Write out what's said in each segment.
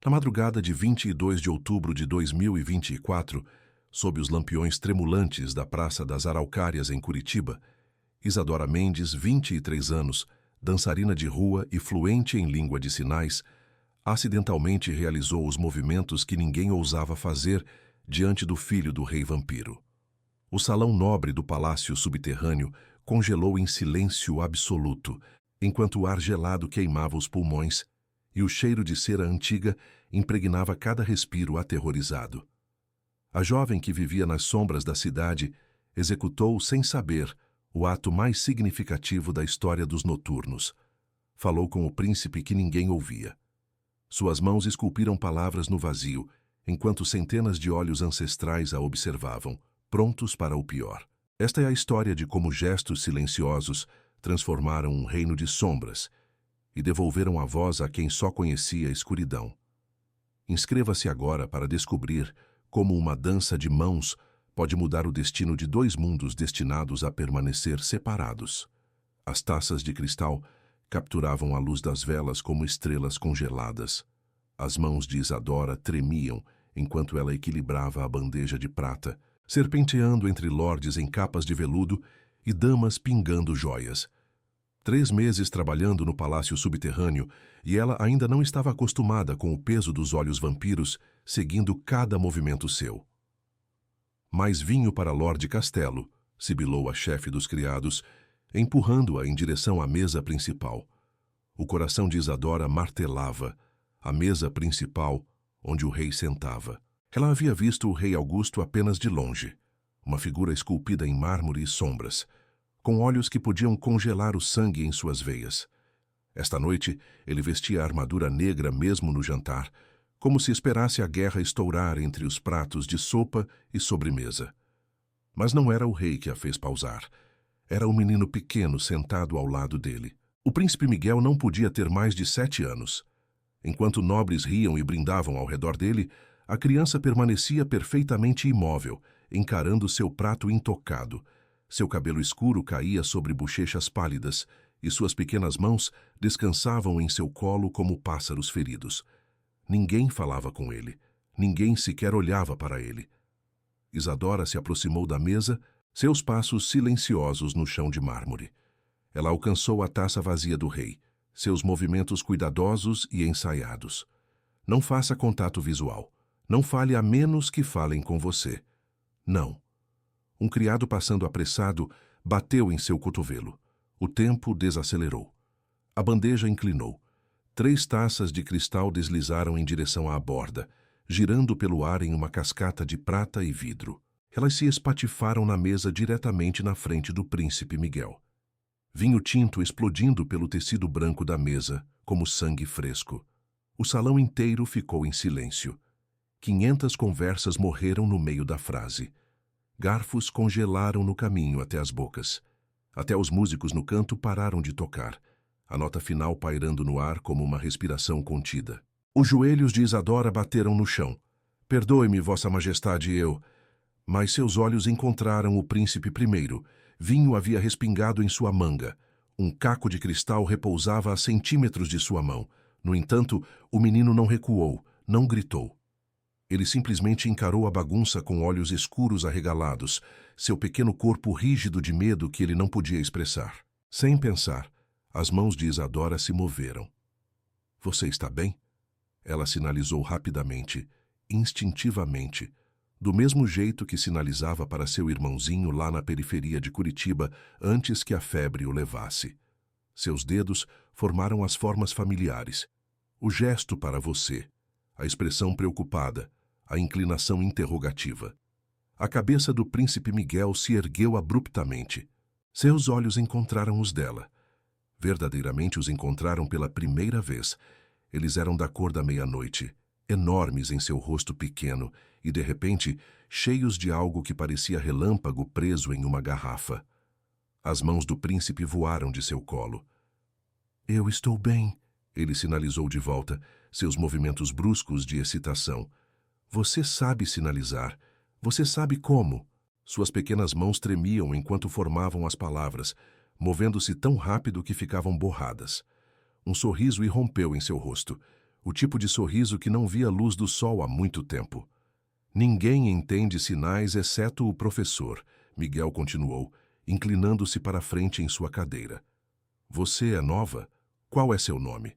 Na madrugada de 22 de outubro de 2024, sob os lampiões tremulantes da Praça das Araucárias, em Curitiba, Isadora Mendes, 23 anos, dançarina de rua e fluente em língua de sinais, acidentalmente realizou os movimentos que ninguém ousava fazer diante do filho do rei vampiro. O salão nobre do palácio subterrâneo congelou em silêncio absoluto, enquanto o ar gelado queimava os pulmões e o cheiro de cera antiga impregnava cada respiro aterrorizado. A jovem que vivia nas sombras da cidade executou, sem saber, o ato mais significativo da história dos noturnos. Falou com o príncipe que ninguém ouvia. Suas mãos esculpiram palavras no vazio, enquanto centenas de olhos ancestrais a observavam, prontos para o pior. Esta é a história de como gestos silenciosos transformaram um reino de sombras e devolveram a voz a quem só conhecia a escuridão. Inscreva-se agora para descobrir como uma dança de mãos pode mudar o destino de dois mundos destinados a permanecer separados. As taças de cristal capturavam a luz das velas como estrelas congeladas. As mãos de Isadora tremiam enquanto ela equilibrava a bandeja de prata, serpenteando entre lordes em capas de veludo e damas pingando joias. 3 meses trabalhando no palácio subterrâneo e ela ainda não estava acostumada com o peso dos olhos vampiros seguindo cada movimento seu. Mais vinho para Lorde Castelo, sibilou a chefe dos criados, empurrando-a em direção à mesa principal. O coração de Isadora martelava, a mesa principal, onde o rei sentava. Ela havia visto o rei Augusto apenas de longe, uma figura esculpida em mármore e sombras, com olhos que podiam congelar o sangue em suas veias. Esta noite, ele vestia a armadura negra mesmo no jantar, como se esperasse a guerra estourar entre os pratos de sopa e sobremesa. Mas não era o rei que a fez pausar. Era um menino pequeno sentado ao lado dele. O príncipe Miguel não podia ter mais de 7 anos. Enquanto nobres riam e brindavam ao redor dele, a criança permanecia perfeitamente imóvel, encarando seu prato intocado. Seu cabelo escuro caía sobre bochechas pálidas e suas pequenas mãos descansavam em seu colo como pássaros feridos. Ninguém falava com ele. Ninguém sequer olhava para ele. Isadora se aproximou da mesa, seus passos silenciosos no chão de mármore. Ela alcançou a taça vazia do rei, seus movimentos cuidadosos e ensaiados. Não faça contato visual. Não fale a menos que falem com você. Não. Um criado passando apressado bateu em seu cotovelo. O tempo desacelerou. A bandeja inclinou. 3 taças de cristal deslizaram em direção à borda, girando pelo ar em uma cascata de prata e vidro. Elas se espatifaram na mesa diretamente na frente do príncipe Miguel. Vinho tinto explodindo pelo tecido branco da mesa, como sangue fresco. O salão inteiro ficou em silêncio. 500 conversas morreram no meio da frase. Garfos congelaram no caminho até as bocas. Até os músicos no canto pararam de tocar, a nota final pairando no ar como uma respiração contida. Os joelhos de Isadora bateram no chão. Perdoe-me, Vossa Majestade, eu... Mas seus olhos encontraram o príncipe primeiro. Vinho havia respingado em sua manga. Um caco de cristal repousava a centímetros de sua mão. No entanto, o menino não recuou, não gritou. Ele simplesmente encarou a bagunça com olhos escuros arregalados, seu pequeno corpo rígido de medo que ele não podia expressar. Sem pensar, as mãos de Isadora se moveram. Você está bem? Ela sinalizou rapidamente, instintivamente, do mesmo jeito que sinalizava para seu irmãozinho lá na periferia de Curitiba antes que a febre o levasse. Seus dedos formaram as formas familiares. O gesto para você, a expressão preocupada, a inclinação interrogativa. A cabeça do príncipe Miguel se ergueu abruptamente. Seus olhos encontraram os dela. Verdadeiramente os encontraram pela primeira vez. Eles eram da cor da meia-noite, enormes em seu rosto pequeno e, de repente, cheios de algo que parecia relâmpago preso em uma garrafa. As mãos do príncipe voaram de seu colo. Eu estou bem, ele sinalizou de volta, seus movimentos bruscos de excitação. Você sabe sinalizar. Você sabe como. Suas pequenas mãos tremiam enquanto formavam as palavras, movendo-se tão rápido que ficavam borradas. Um sorriso irrompeu em seu rosto. O tipo de sorriso que não via a luz do sol há muito tempo. Ninguém entende sinais exceto o professor, Miguel continuou, inclinando-se para a frente em sua cadeira. Você é nova? Qual é seu nome?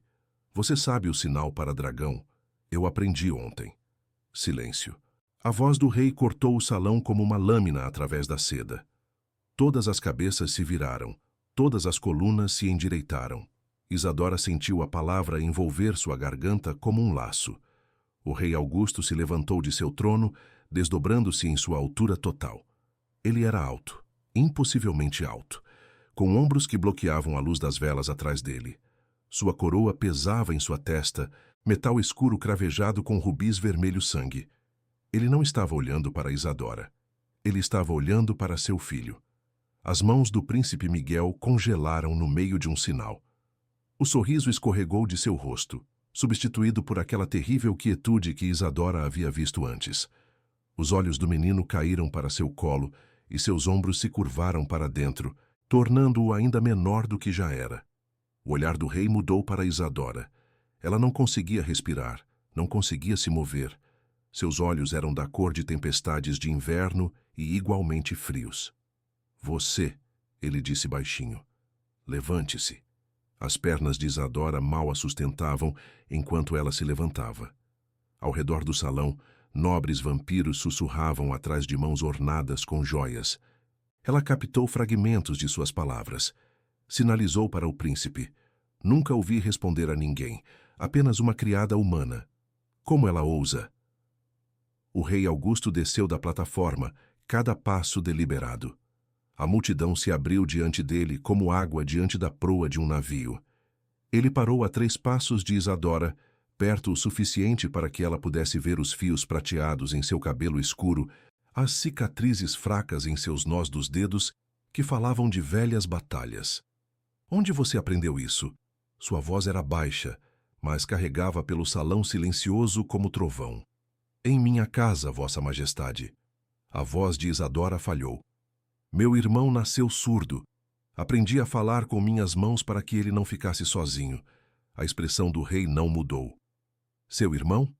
Você sabe o sinal para dragão? Eu aprendi ontem. Silêncio. A voz do rei cortou o salão como uma lâmina através da seda. Todas as cabeças se viraram, todas as colunas se endireitaram. Isadora sentiu a palavra envolver sua garganta como um laço. O rei Augusto se levantou de seu trono, desdobrando-se em sua altura total. Ele era alto, impossivelmente alto, com ombros que bloqueavam a luz das velas atrás dele. Sua coroa pesava em sua testa, metal escuro cravejado com rubis vermelho sangue. Ele não estava olhando para Isadora. Ele estava olhando para seu filho. As mãos do príncipe Miguel congelaram no meio de um sinal. O sorriso escorregou de seu rosto, substituído por aquela terrível quietude que Isadora havia visto antes. Os olhos do menino caíram para seu colo e seus ombros se curvaram para dentro, tornando-o ainda menor do que já era. O olhar do rei mudou para Isadora. Ela não conseguia respirar, não conseguia se mover. Seus olhos eram da cor de tempestades de inverno e igualmente frios. Você, ele disse baixinho. Levante-se. As pernas de Isadora mal a sustentavam enquanto ela se levantava. Ao redor do salão, nobres vampiros sussurravam atrás de mãos ornadas com joias. Ela captou fragmentos de suas palavras. Sinalizou para o príncipe. Nunca ouvi responder a ninguém, apenas uma criada humana. Como ela ousa? O rei Augusto desceu da plataforma, cada passo deliberado. A multidão se abriu diante dele como água diante da proa de um navio. Ele parou a 3 passos de Isadora, perto o suficiente para que ela pudesse ver os fios prateados em seu cabelo escuro, as cicatrizes fracas em seus nós dos dedos que falavam de velhas batalhas. Onde você aprendeu isso? Sua voz era baixa, mas carregava pelo salão silencioso como trovão. Em minha casa, Vossa Majestade. A voz de Isadora falhou. Meu irmão nasceu surdo. Aprendi a falar com minhas mãos para que ele não ficasse sozinho. A expressão do rei não mudou. Seu irmão?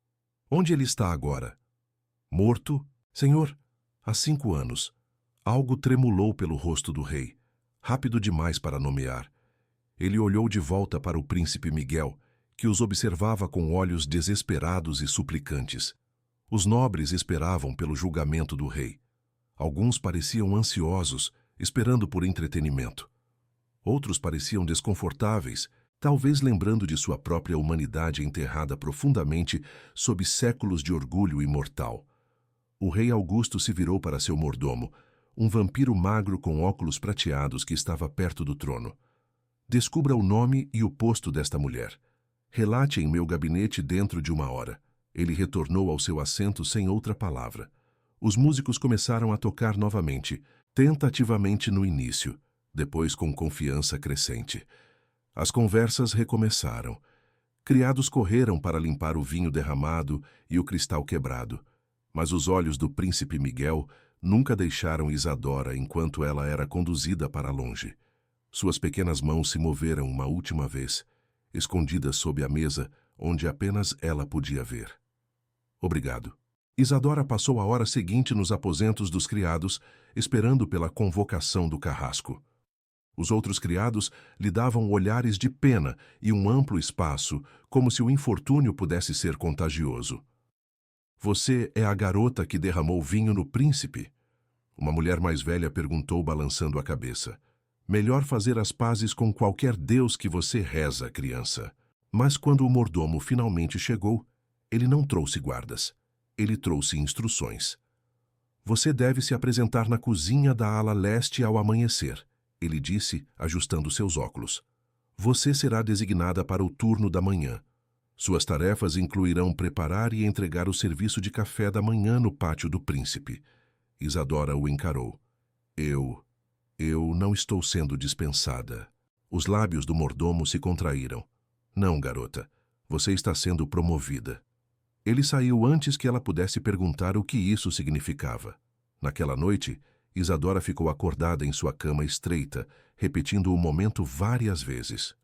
Onde ele está agora? Morto? Senhor, há 5 anos. Algo tremulou pelo rosto do rei, rápido demais para nomear. Ele olhou de volta para o príncipe Miguel, que os observava com olhos desesperados e suplicantes. Os nobres esperavam pelo julgamento do rei. Alguns pareciam ansiosos, esperando por entretenimento. Outros pareciam desconfortáveis, talvez lembrando de sua própria humanidade enterrada profundamente sob séculos de orgulho imortal. O rei Augusto se virou para seu mordomo, um vampiro magro com óculos prateados que estava perto do trono. Descubra o nome e o posto desta mulher. Relate em meu gabinete dentro de 1 hora. Ele retornou ao seu assento sem outra palavra. Os músicos começaram a tocar novamente, tentativamente no início, depois com confiança crescente. As conversas recomeçaram. Criados correram para limpar o vinho derramado e o cristal quebrado, mas os olhos do príncipe Miguel nunca deixaram Isadora enquanto ela era conduzida para longe. Suas pequenas mãos se moveram uma última vez, escondidas sob a mesa, onde apenas ela podia ver. Obrigado. Isadora passou a hora seguinte nos aposentos dos criados, esperando pela convocação do carrasco. Os outros criados lhe davam olhares de pena e um amplo espaço, como se o infortúnio pudesse ser contagioso. Você é a garota que derramou vinho no príncipe? Uma mulher mais velha perguntou, balançando a cabeça. Melhor fazer as pazes com qualquer deus que você reza, criança. Mas quando o mordomo finalmente chegou, ele não trouxe guardas. Ele trouxe instruções. Você deve se apresentar na cozinha da ala leste ao amanhecer, ele disse, ajustando seus óculos. Você será designada para o turno da manhã. Suas tarefas incluirão preparar e entregar o serviço de café da manhã no pátio do príncipe. Isadora o encarou. Eu não estou sendo dispensada. Os lábios do mordomo se contraíram. Não, garota. Você está sendo promovida. Ele saiu antes que ela pudesse perguntar o que isso significava. Naquela noite, Isadora ficou acordada em sua cama estreita, repetindo o momento várias vezes.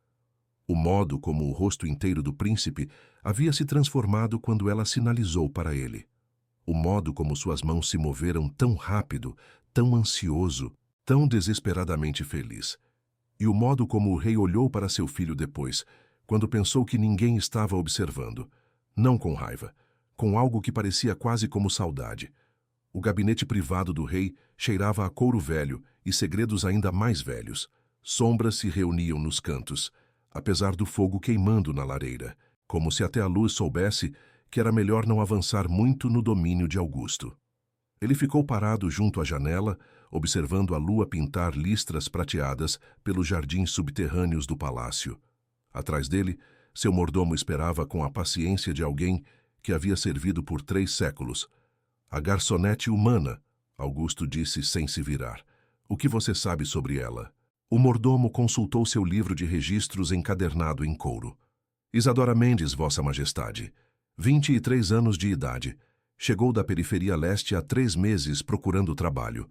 O modo como o rosto inteiro do príncipe havia se transformado quando ela sinalizou para ele. O modo como suas mãos se moveram tão rápido, tão ansioso, tão desesperadamente feliz. E o modo como o rei olhou para seu filho depois, quando pensou que ninguém estava observando. Não com raiva, com algo que parecia quase como saudade. O gabinete privado do rei cheirava a couro velho e segredos ainda mais velhos. Sombras se reuniam nos cantos, apesar do fogo queimando na lareira, como se até a luz soubesse que era melhor não avançar muito no domínio de Augusto. Ele ficou parado junto à janela, observando a lua pintar listras prateadas pelos jardins subterrâneos do palácio. Atrás dele, seu mordomo esperava com a paciência de alguém que havia servido por 3 séculos. A garçonete humana, Augusto disse sem se virar. O que você sabe sobre ela? O mordomo consultou seu livro de registros encadernado em couro. Isadora Mendes, Vossa Majestade. 23 anos de idade. Chegou da periferia leste há 3 meses procurando trabalho.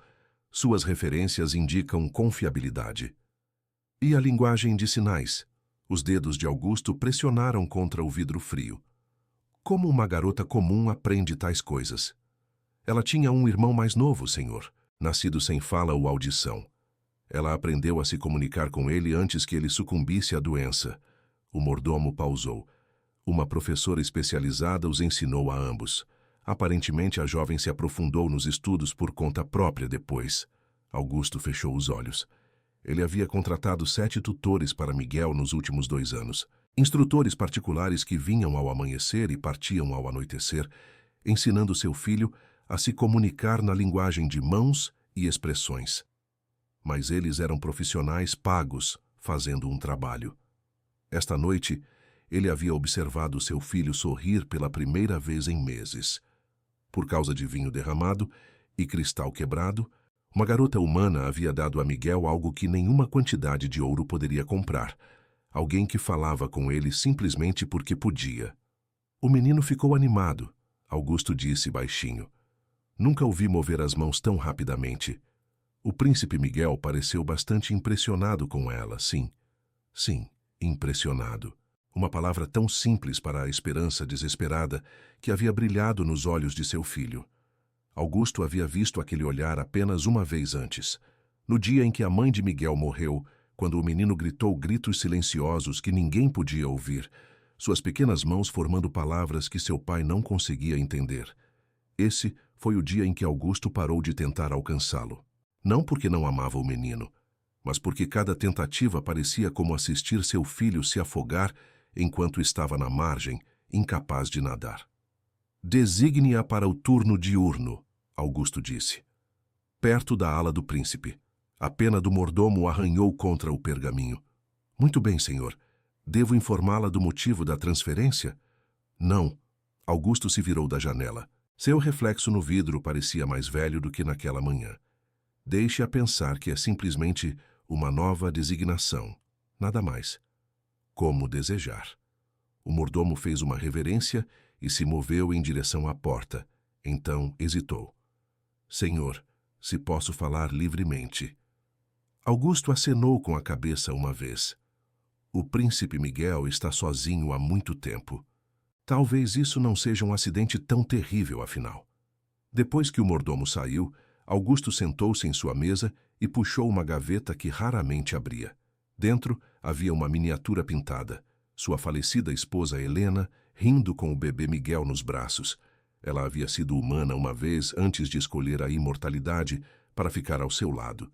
Suas referências indicam confiabilidade. E a linguagem de sinais? Os dedos de Augusto pressionaram contra o vidro frio. Como uma garota comum aprende tais coisas? Ela tinha um irmão mais novo, senhor, nascido sem fala ou audição. Ela aprendeu a se comunicar com ele antes que ele sucumbisse à doença. O mordomo pausou. Uma professora especializada os ensinou a ambos. Aparentemente, a jovem se aprofundou nos estudos por conta própria depois. Augusto fechou os olhos. Ele havia contratado 7 tutores para Miguel nos últimos 2 anos. Instrutores particulares que vinham ao amanhecer e partiam ao anoitecer, ensinando seu filho a se comunicar na linguagem de mãos e expressões. Mas eles eram profissionais pagos, fazendo um trabalho. Esta noite, ele havia observado seu filho sorrir pela primeira vez em meses. Por causa de vinho derramado e cristal quebrado, uma garota humana havia dado a Miguel algo que nenhuma quantidade de ouro poderia comprar. Alguém que falava com ele simplesmente porque podia. O menino ficou animado, Augusto disse baixinho. Nunca o vi mover as mãos tão rapidamente. O príncipe Miguel pareceu bastante impressionado com ela, sim. Sim, impressionado. Uma palavra tão simples para a esperança desesperada que havia brilhado nos olhos de seu filho. Augusto havia visto aquele olhar apenas uma vez antes, no dia em que a mãe de Miguel morreu, quando o menino gritou gritos silenciosos que ninguém podia ouvir, suas pequenas mãos formando palavras que seu pai não conseguia entender. Esse foi o dia em que Augusto parou de tentar alcançá-lo. Não porque não amava o menino, mas porque cada tentativa parecia como assistir seu filho se afogar enquanto estava na margem, incapaz de nadar. Designe-a para o turno diurno, Augusto disse. Perto da ala do príncipe. A pena do mordomo arranhou contra o pergaminho. Muito bem, senhor. Devo informá-la do motivo da transferência? Não. Augusto se virou da janela. Seu reflexo no vidro parecia mais velho do que naquela manhã. Deixe-a pensar que é simplesmente uma nova designação. Nada mais. Como desejar. O mordomo fez uma reverência e se moveu em direção à porta. Então hesitou. Senhor, se posso falar livremente. Augusto acenou com a cabeça uma vez. O príncipe Miguel está sozinho há muito tempo. Talvez isso não seja um acidente tão terrível, afinal. Depois que o mordomo saiu, Augusto sentou-se em sua mesa e puxou uma gaveta que raramente abria. Dentro havia uma miniatura pintada. Sua falecida esposa Helena, rindo com o bebê Miguel nos braços. Ela havia sido humana uma vez antes de escolher a imortalidade para ficar ao seu lado.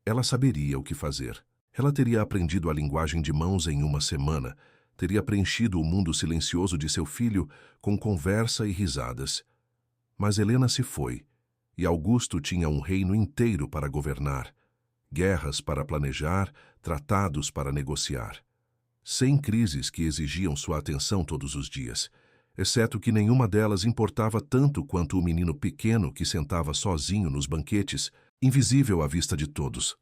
Ela saberia o que fazer. Ela teria aprendido a linguagem de mãos em uma semana, teria preenchido o mundo silencioso de seu filho com conversa e risadas. Mas Helena se foi, e Augusto tinha um reino inteiro para governar, guerras para planejar, tratados para negociar. 100 crises que exigiam sua atenção todos os dias, exceto que nenhuma delas importava tanto quanto o menino pequeno que sentava sozinho nos banquetes, invisível à vista de todos.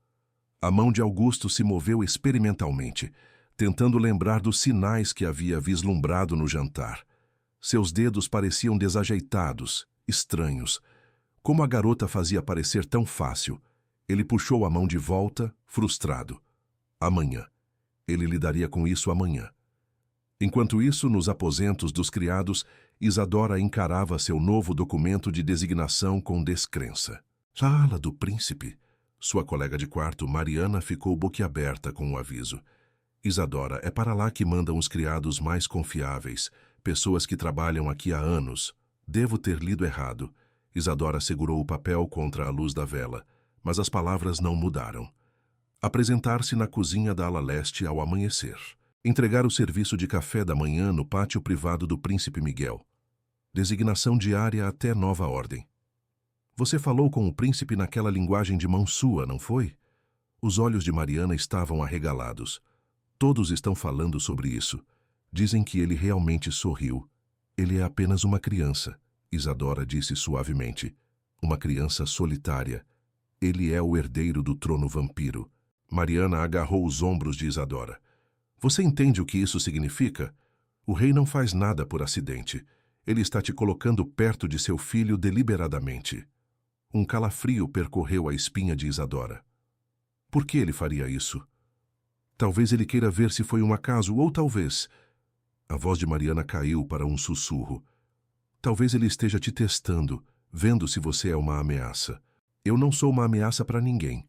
A mão de Augusto se moveu experimentalmente, tentando lembrar dos sinais que havia vislumbrado no jantar. Seus dedos pareciam desajeitados, estranhos. Como a garota fazia parecer tão fácil, ele puxou a mão de volta, frustrado. Amanhã. Ele lidaria com isso amanhã. Enquanto isso, nos aposentos dos criados, Isadora encarava seu novo documento de designação com descrença. Na ala do príncipe, sua colega de quarto, Mariana, ficou boquiaberta com o aviso. Isadora, é para lá que mandam os criados mais confiáveis, pessoas que trabalham aqui há anos. Devo ter lido errado. Isadora segurou o papel contra a luz da vela, mas as palavras não mudaram. Apresentar-se na cozinha da ala leste ao amanhecer. Entregar o serviço de café da manhã no pátio privado do príncipe Miguel. Designação diária até nova ordem. Você falou com o príncipe naquela linguagem de mão sua, não foi? Os olhos de Mariana estavam arregalados. Todos estão falando sobre isso. Dizem que ele realmente sorriu. Ele é apenas uma criança, Isadora disse suavemente. Uma criança solitária. Ele é o herdeiro do trono vampiro. Mariana agarrou os ombros de Isadora. Você entende o que isso significa? O rei não faz nada por acidente. Ele está te colocando perto de seu filho deliberadamente. Um calafrio percorreu a espinha de Isadora. Por que ele faria isso? Talvez ele queira ver se foi um acaso, ou talvez... A voz de Mariana caiu para um sussurro. Talvez ele esteja te testando, vendo se você é uma ameaça. Eu não sou uma ameaça para ninguém.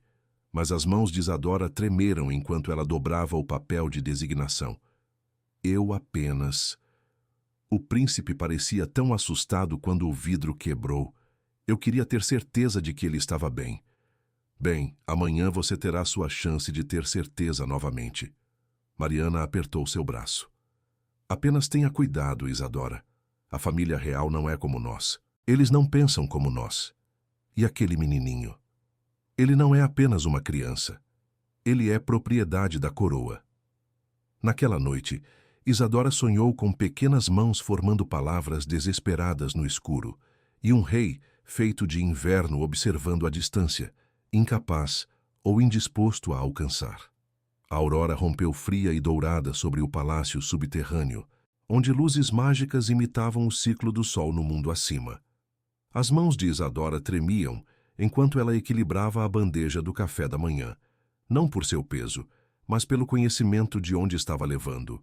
Mas as mãos de Isadora tremeram enquanto ela dobrava o papel de designação. Eu apenas... O príncipe parecia tão assustado quando o vidro quebrou. Eu queria ter certeza de que ele estava bem. Bem, amanhã você terá sua chance de ter certeza novamente. Mariana apertou seu braço. Apenas tenha cuidado, Isadora. A família real não é como nós. Eles não pensam como nós. E aquele menininho? Ele não é apenas uma criança. Ele é propriedade da coroa. Naquela noite, Isadora sonhou com pequenas mãos formando palavras desesperadas no escuro, e um rei feito de inverno observando à distância, incapaz ou indisposto a alcançar. A aurora rompeu fria e dourada sobre o palácio subterrâneo, onde luzes mágicas imitavam o ciclo do sol no mundo acima. As mãos de Isadora tremiam enquanto ela equilibrava a bandeja do café da manhã, não por seu peso, mas pelo conhecimento de onde estava levando.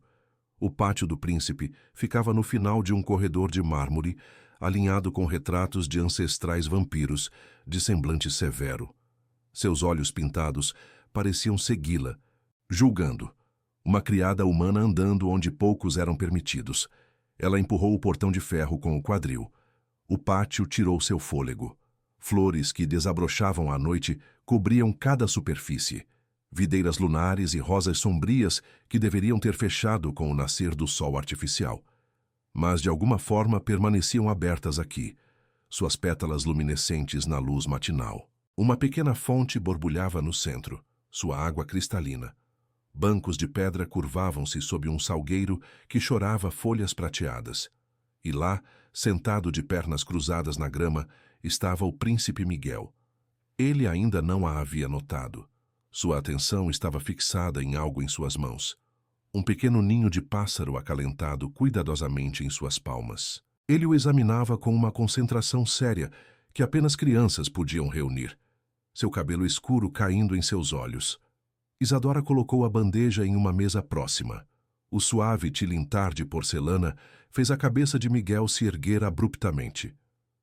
O pátio do príncipe ficava no final de um corredor de mármore, alinhado com retratos de ancestrais vampiros, de semblante severo. Seus olhos pintados pareciam segui-la, julgando. Uma criada humana andando onde poucos eram permitidos. Ela empurrou o portão de ferro com o quadril. O pátio tirou seu fôlego. Flores que desabrochavam à noite cobriam cada superfície. Videiras lunares e rosas sombrias que deveriam ter fechado com o nascer do sol artificial. Mas de alguma forma permaneciam abertas aqui, suas pétalas luminescentes na luz matinal. Uma pequena fonte borbulhava no centro, sua água cristalina. Bancos de pedra curvavam-se sob um salgueiro que chorava folhas prateadas. E lá, sentado de pernas cruzadas na grama, estava o príncipe Miguel. Ele ainda não a havia notado. Sua atenção estava fixada em algo em suas mãos. Um pequeno ninho de pássaro acalentado cuidadosamente em suas palmas. Ele o examinava com uma concentração séria que apenas crianças podiam reunir. Seu cabelo escuro caindo em seus olhos. Isadora colocou a bandeja em uma mesa próxima. O suave tilintar de porcelana fez a cabeça de Miguel se erguer abruptamente.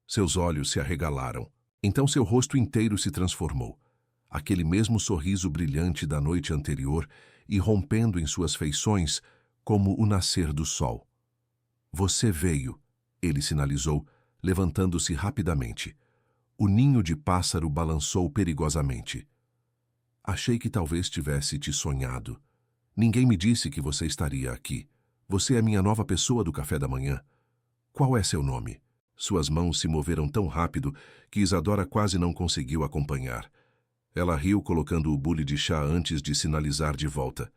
Seus olhos se arregalaram. Então seu rosto inteiro se transformou. Aquele mesmo sorriso brilhante da noite anterior, irrompendo em suas feições como o nascer do sol. Você veio, ele sinalizou, levantando-se rapidamente. O ninho de pássaro balançou perigosamente. Achei que talvez tivesse te sonhado. Ninguém me disse que você estaria aqui. Você é minha nova pessoa do café da manhã. Qual é seu nome? Suas mãos se moveram tão rápido que Isadora quase não conseguiu acompanhar. Ela riu colocando o bule de chá antes de sinalizar de volta.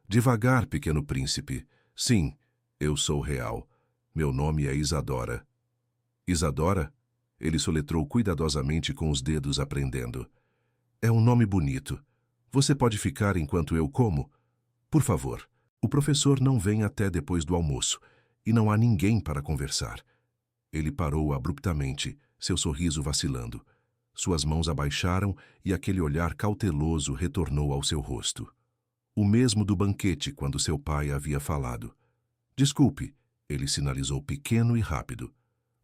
Devagar, pequeno príncipe. Sim, eu sou real. Meu nome é Isadora. Isadora? Ele soletrou cuidadosamente com os dedos aprendendo. É um nome bonito. Você pode ficar enquanto eu como? Por favor. O professor não vem até depois do almoço, e não há ninguém para conversar. Ele parou abruptamente, seu sorriso vacilando. Suas mãos abaixaram e aquele olhar cauteloso retornou ao seu rosto. O mesmo do banquete quando seu pai havia falado. Desculpe, ele sinalizou pequeno e rápido.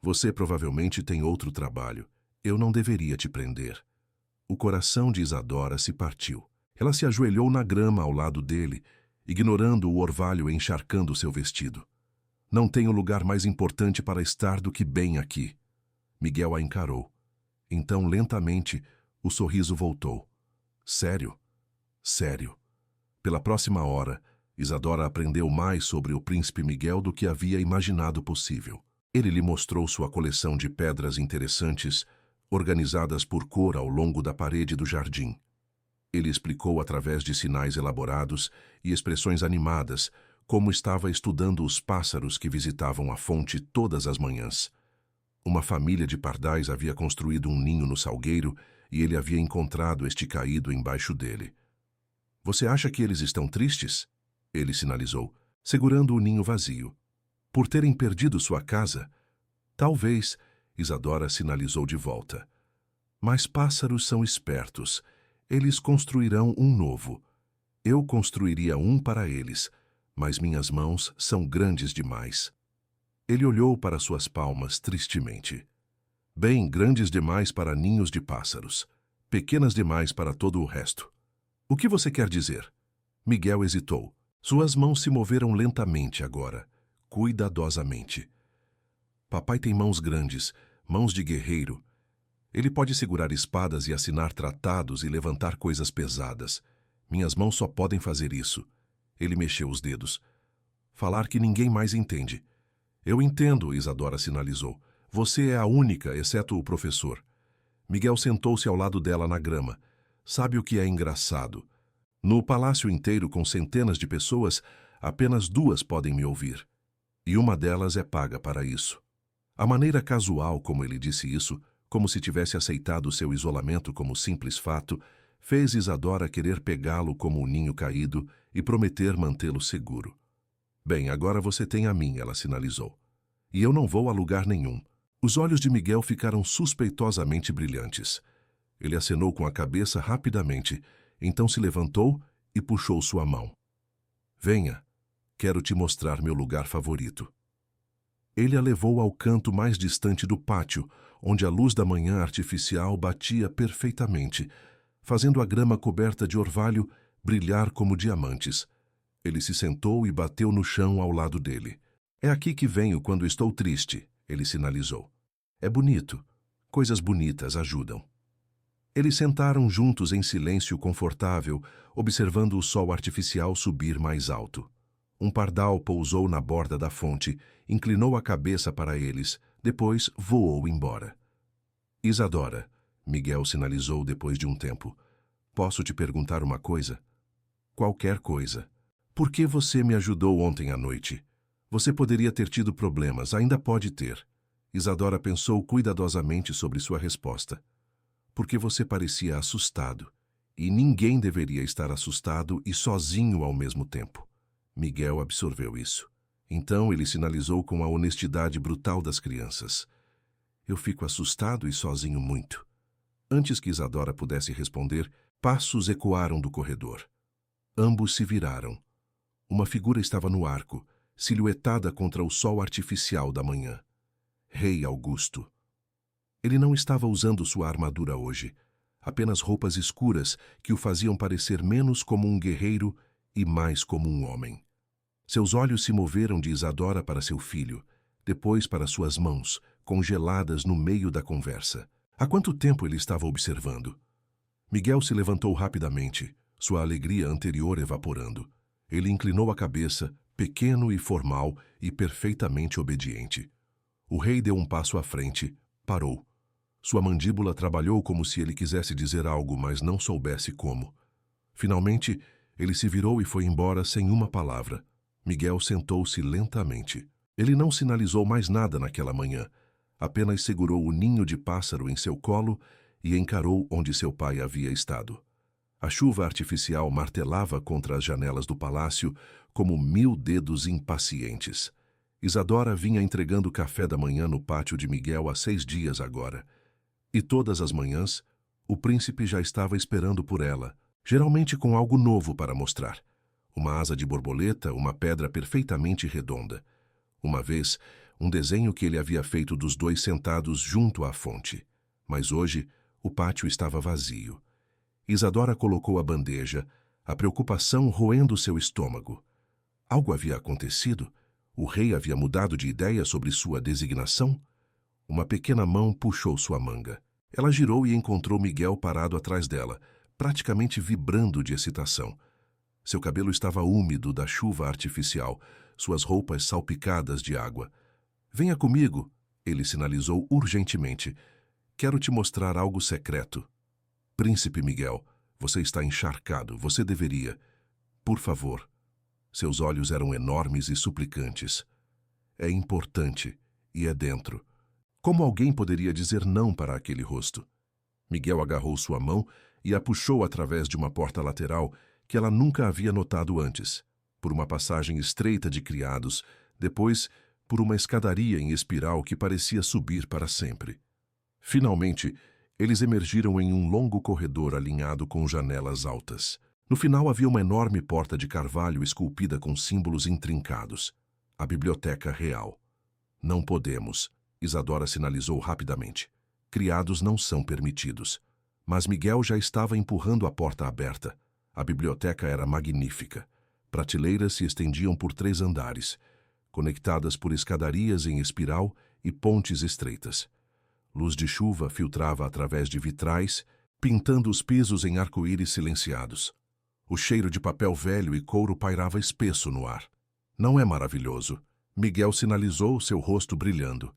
Você provavelmente tem outro trabalho. Eu não deveria te prender. O coração de Isadora se partiu. Ela se ajoelhou na grama ao lado dele, ignorando o orvalho encharcando seu vestido. Não tenho lugar mais importante para estar do que bem aqui. Miguel a encarou. Então, lentamente, o sorriso voltou. Sério? Sério. Pela próxima hora, Isadora aprendeu mais sobre o príncipe Miguel do que havia imaginado possível. Ele lhe mostrou sua coleção de pedras interessantes, organizadas por cor ao longo da parede do jardim. Ele explicou através de sinais elaborados e expressões animadas como estava estudando os pássaros que visitavam a fonte todas as manhãs. Uma família de pardais havia construído um ninho no salgueiro e ele havia encontrado este caído embaixo dele. Você acha que eles estão tristes? Ele sinalizou, segurando o ninho vazio. Por terem perdido sua casa? Talvez, Isadora sinalizou de volta. Mas pássaros são espertos. Eles construirão um novo. Eu construiria um para eles, mas minhas mãos são grandes demais. Ele olhou para suas palmas tristemente. Bem, grandes demais para ninhos de pássaros, pequenas demais para todo o resto. O que você quer dizer? Miguel hesitou. Suas mãos se moveram lentamente agora, cuidadosamente. Papai tem mãos grandes, mãos de guerreiro. Ele pode segurar espadas e assinar tratados e levantar coisas pesadas. Minhas mãos só podem fazer isso. Ele mexeu os dedos. Falar que ninguém mais entende. Eu entendo, Isadora sinalizou. Você é a única, exceto o professor. Miguel sentou-se ao lado dela na grama. Sabe o que é engraçado? No palácio inteiro, com centenas de pessoas, apenas 2 podem me ouvir. E uma delas é paga para isso. A maneira casual como ele disse isso, como se tivesse aceitado seu isolamento como simples fato, fez Isadora querer pegá-lo como um ninho caído e prometer mantê-lo seguro. Bem, agora você tem a mim, ela sinalizou. E eu não vou a lugar nenhum. Os olhos de Miguel ficaram suspeitosamente brilhantes. Ele acenou com a cabeça rapidamente, então se levantou e puxou sua mão. Venha, quero te mostrar meu lugar favorito. Ele a levou ao canto mais distante do pátio, onde a luz da manhã artificial batia perfeitamente, fazendo a grama coberta de orvalho brilhar como diamantes. Ele se sentou e bateu no chão ao lado dele. É aqui que venho quando estou triste, ele sinalizou. É bonito. Coisas bonitas ajudam. Eles sentaram juntos em silêncio confortável, observando o sol artificial subir mais alto. Um pardal pousou na borda da fonte, inclinou a cabeça para eles, depois voou embora. Isadora, Miguel sinalizou depois de um tempo. Posso te perguntar uma coisa? Qualquer coisa. Por que você me ajudou ontem à noite? Você poderia ter tido problemas, ainda pode ter. Isadora pensou cuidadosamente sobre sua resposta. Porque você parecia assustado, e ninguém deveria estar assustado e sozinho ao mesmo tempo. Miguel absorveu isso. Então ele sinalizou com a honestidade brutal das crianças. Eu fico assustado e sozinho muito. Antes que Isadora pudesse responder, passos ecoaram do corredor. Ambos se viraram. Uma figura estava no arco, silhuetada contra o sol artificial da manhã. Rei Augusto. Ele não estava usando sua armadura hoje, apenas roupas escuras que o faziam parecer menos como um guerreiro e mais como um homem. Seus olhos se moveram de Isadora para seu filho, depois para suas mãos, congeladas no meio da conversa. Há quanto tempo ele estava observando? Miguel se levantou rapidamente, sua alegria anterior evaporando. Ele inclinou a cabeça, pequeno e formal e perfeitamente obediente. O rei deu um passo à frente, parou. Sua mandíbula trabalhou como se ele quisesse dizer algo, mas não soubesse como. Finalmente, ele se virou e foi embora sem uma palavra. Miguel sentou-se lentamente. Ele não sinalizou mais nada naquela manhã, apenas segurou o ninho de pássaro em seu colo e encarou onde seu pai havia estado. A chuva artificial martelava contra as janelas do palácio como 1000 dedos impacientes. Isadora vinha entregando café da manhã no pátio de Miguel há 6 dias agora. E todas as manhãs, o príncipe já estava esperando por ela, geralmente com algo novo para mostrar. uma asa de borboleta, uma pedra perfeitamente redonda. Uma vez, um desenho que ele havia feito dos dois sentados junto à fonte. Mas hoje, o pátio estava vazio. Isadora colocou a bandeja, a preocupação roendo seu estômago. Algo havia acontecido? O rei havia mudado de ideia sobre sua designação? Uma pequena mão puxou sua manga. Ela girou e encontrou Miguel parado atrás dela, praticamente vibrando de excitação. Seu cabelo estava úmido da chuva artificial, suas roupas salpicadas de água. Venha comigo, ele sinalizou urgentemente. Quero te mostrar algo secreto. Príncipe Miguel, você está encharcado, você deveria. Por favor. Seus olhos eram enormes e suplicantes. É importante, e é dentro. Como alguém poderia dizer não para aquele rosto? Miguel agarrou sua mão e a puxou através de uma porta lateral que ela nunca havia notado antes, por uma passagem estreita de criados, depois por uma escadaria em espiral que parecia subir para sempre. Finalmente, eles emergiram em um longo corredor alinhado com janelas altas. No final havia uma enorme porta de carvalho esculpida com símbolos intrincados. A Biblioteca Real. Não podemos, Isadora sinalizou rapidamente. Criados não são permitidos. Mas Miguel já estava empurrando a porta aberta. A biblioteca era magnífica. Prateleiras se estendiam por 3 andares, conectadas por escadarias em espiral e pontes estreitas. Luz de chuva filtrava através de vitrais, pintando os pisos em arco-íris silenciados. O cheiro de papel velho e couro pairava espesso no ar. Não é maravilhoso? Miguel sinalizou, seu rosto brilhando.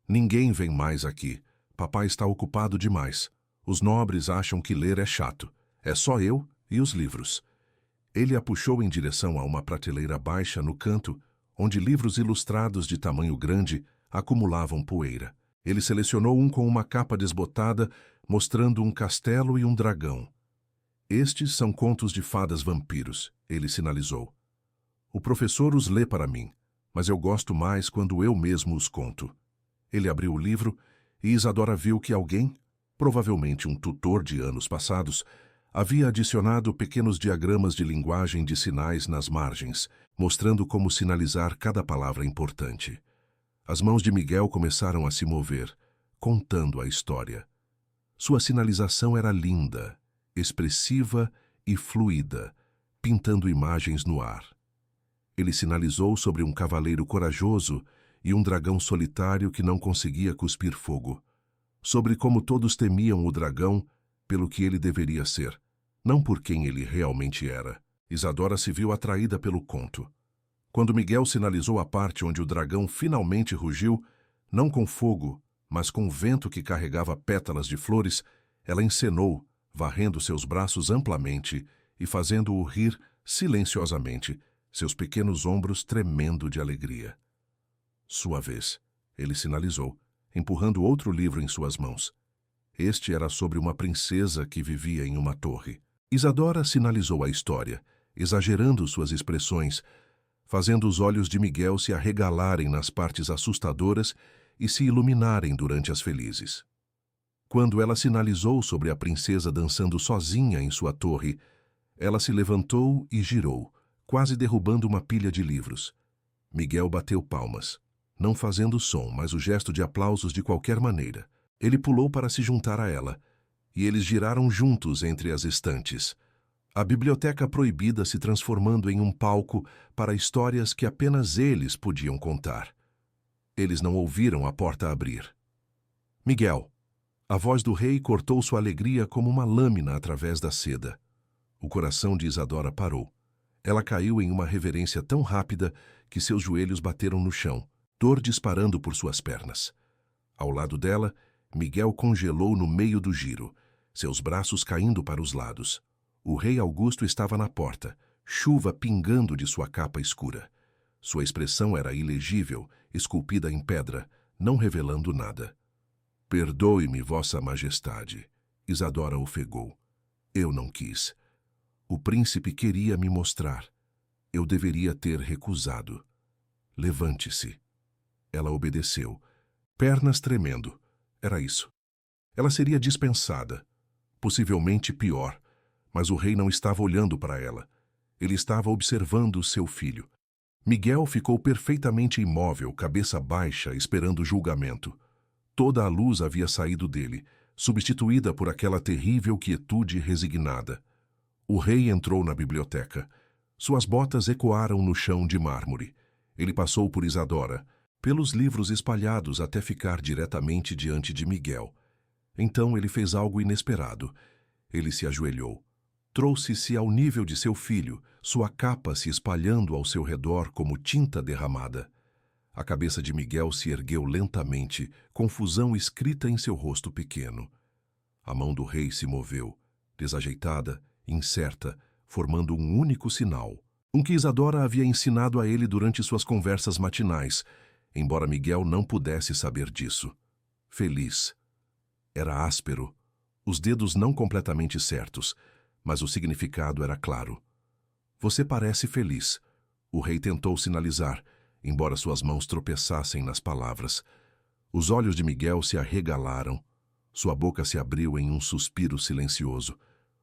Ninguém vem mais aqui. Papai está ocupado demais. Os nobres acham que ler é chato. É só eu e os livros. Ele a puxou em direção a uma prateleira baixa no canto, onde livros ilustrados de tamanho grande acumulavam poeira. Ele selecionou um com uma capa desbotada, mostrando um castelo e um dragão. Estes são contos de fadas vampiros, ele sinalizou. O professor os lê para mim, mas eu gosto mais quando eu mesmo os conto. Ele abriu o livro e Isadora viu que alguém, provavelmente um tutor de anos passados, havia adicionado pequenos diagramas de linguagem de sinais nas margens, mostrando como sinalizar cada palavra importante. As mãos de Miguel começaram a se mover, contando a história. Sua sinalização era linda, expressiva e fluida, pintando imagens no ar. Ele sinalizou sobre um cavaleiro corajoso e um dragão solitário que não conseguia cuspir fogo. Sobre como todos temiam o dragão pelo que ele deveria ser, não por quem ele realmente era. Isadora se viu atraída pelo conto. Quando Miguel sinalizou a parte onde o dragão finalmente rugiu, não com fogo, mas com vento que carregava pétalas de flores, ela encenou, varrendo seus braços amplamente e fazendo-o rir silenciosamente, seus pequenos ombros tremendo de alegria. Sua vez, ele sinalizou, empurrando outro livro em suas mãos. Este era sobre uma princesa que vivia em uma torre. Isadora sinalizou a história, exagerando suas expressões, fazendo os olhos de Miguel se arregalarem nas partes assustadoras e se iluminarem durante as felizes. Quando ela sinalizou sobre a princesa dançando sozinha em sua torre, ela se levantou e girou, quase derrubando uma pilha de livros. Miguel bateu palmas, não fazendo som, mas o gesto de aplausos de qualquer maneira. Ele pulou para se juntar a ela, e eles giraram juntos entre as estantes. A biblioteca proibida se transformando em um palco para histórias que apenas eles podiam contar. Eles não ouviram a porta abrir. Miguel. A voz do rei cortou sua alegria como uma lâmina através da seda. O coração de Isadora parou. Ela caiu em uma reverência tão rápida que seus joelhos bateram no chão, dor disparando por suas pernas. Ao lado dela, Miguel congelou no meio do giro, seus braços caindo para os lados. O rei Augusto estava na porta, chuva pingando de sua capa escura. Sua expressão era ilegível, esculpida em pedra, não revelando nada. Perdoe-me, Vossa Majestade, Isadora ofegou. Eu não quis. O príncipe queria me mostrar. Eu deveria ter recusado. Levante-se. Ela obedeceu, pernas tremendo. Era isso. Ela seria dispensada. Possivelmente pior. Mas o rei não estava olhando para ela. Ele estava observando seu filho. Miguel ficou perfeitamente imóvel, cabeça baixa, esperando o julgamento. Toda a luz havia saído dele, substituída por aquela terrível quietude resignada. O rei entrou na biblioteca. Suas botas ecoaram no chão de mármore. Ele passou por Isadora, pelos livros espalhados até ficar diretamente diante de Miguel. Então ele fez algo inesperado. Ele se ajoelhou. Trouxe-se ao nível de seu filho, sua capa se espalhando ao seu redor como tinta derramada. A cabeça de Miguel se ergueu lentamente, confusão escrita em seu rosto pequeno. A mão do rei se moveu, desajeitada, incerta, formando um único sinal, um que Isadora havia ensinado a ele durante suas conversas matinais, embora Miguel não pudesse saber disso. Feliz. Era áspero, os dedos não completamente certos, mas o significado era claro. Você parece feliz. O rei tentou sinalizar, embora suas mãos tropeçassem nas palavras. Os olhos de Miguel se arregalaram. Sua boca se abriu em um suspiro silencioso.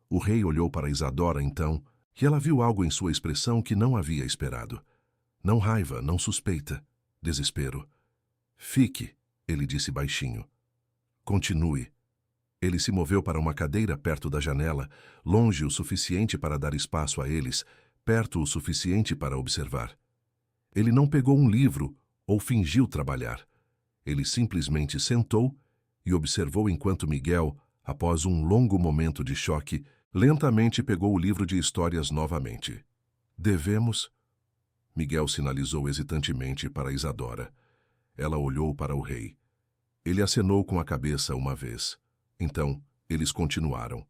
O rei olhou para Isadora então, e ela viu algo em sua expressão que não havia esperado. Não raiva, não suspeita. Desespero. Fique, ele disse baixinho. Continue. Ele se moveu para uma cadeira perto da janela, longe o suficiente para dar espaço a eles, perto o suficiente para observar. Ele não pegou um livro ou fingiu trabalhar. Ele simplesmente sentou e observou enquanto Miguel, após um longo momento de choque, lentamente pegou o livro de histórias novamente. Devemos... Miguel sinalizou hesitantemente para Isadora. Ela olhou para o rei. Ele acenou com a cabeça uma vez. Então, eles continuaram.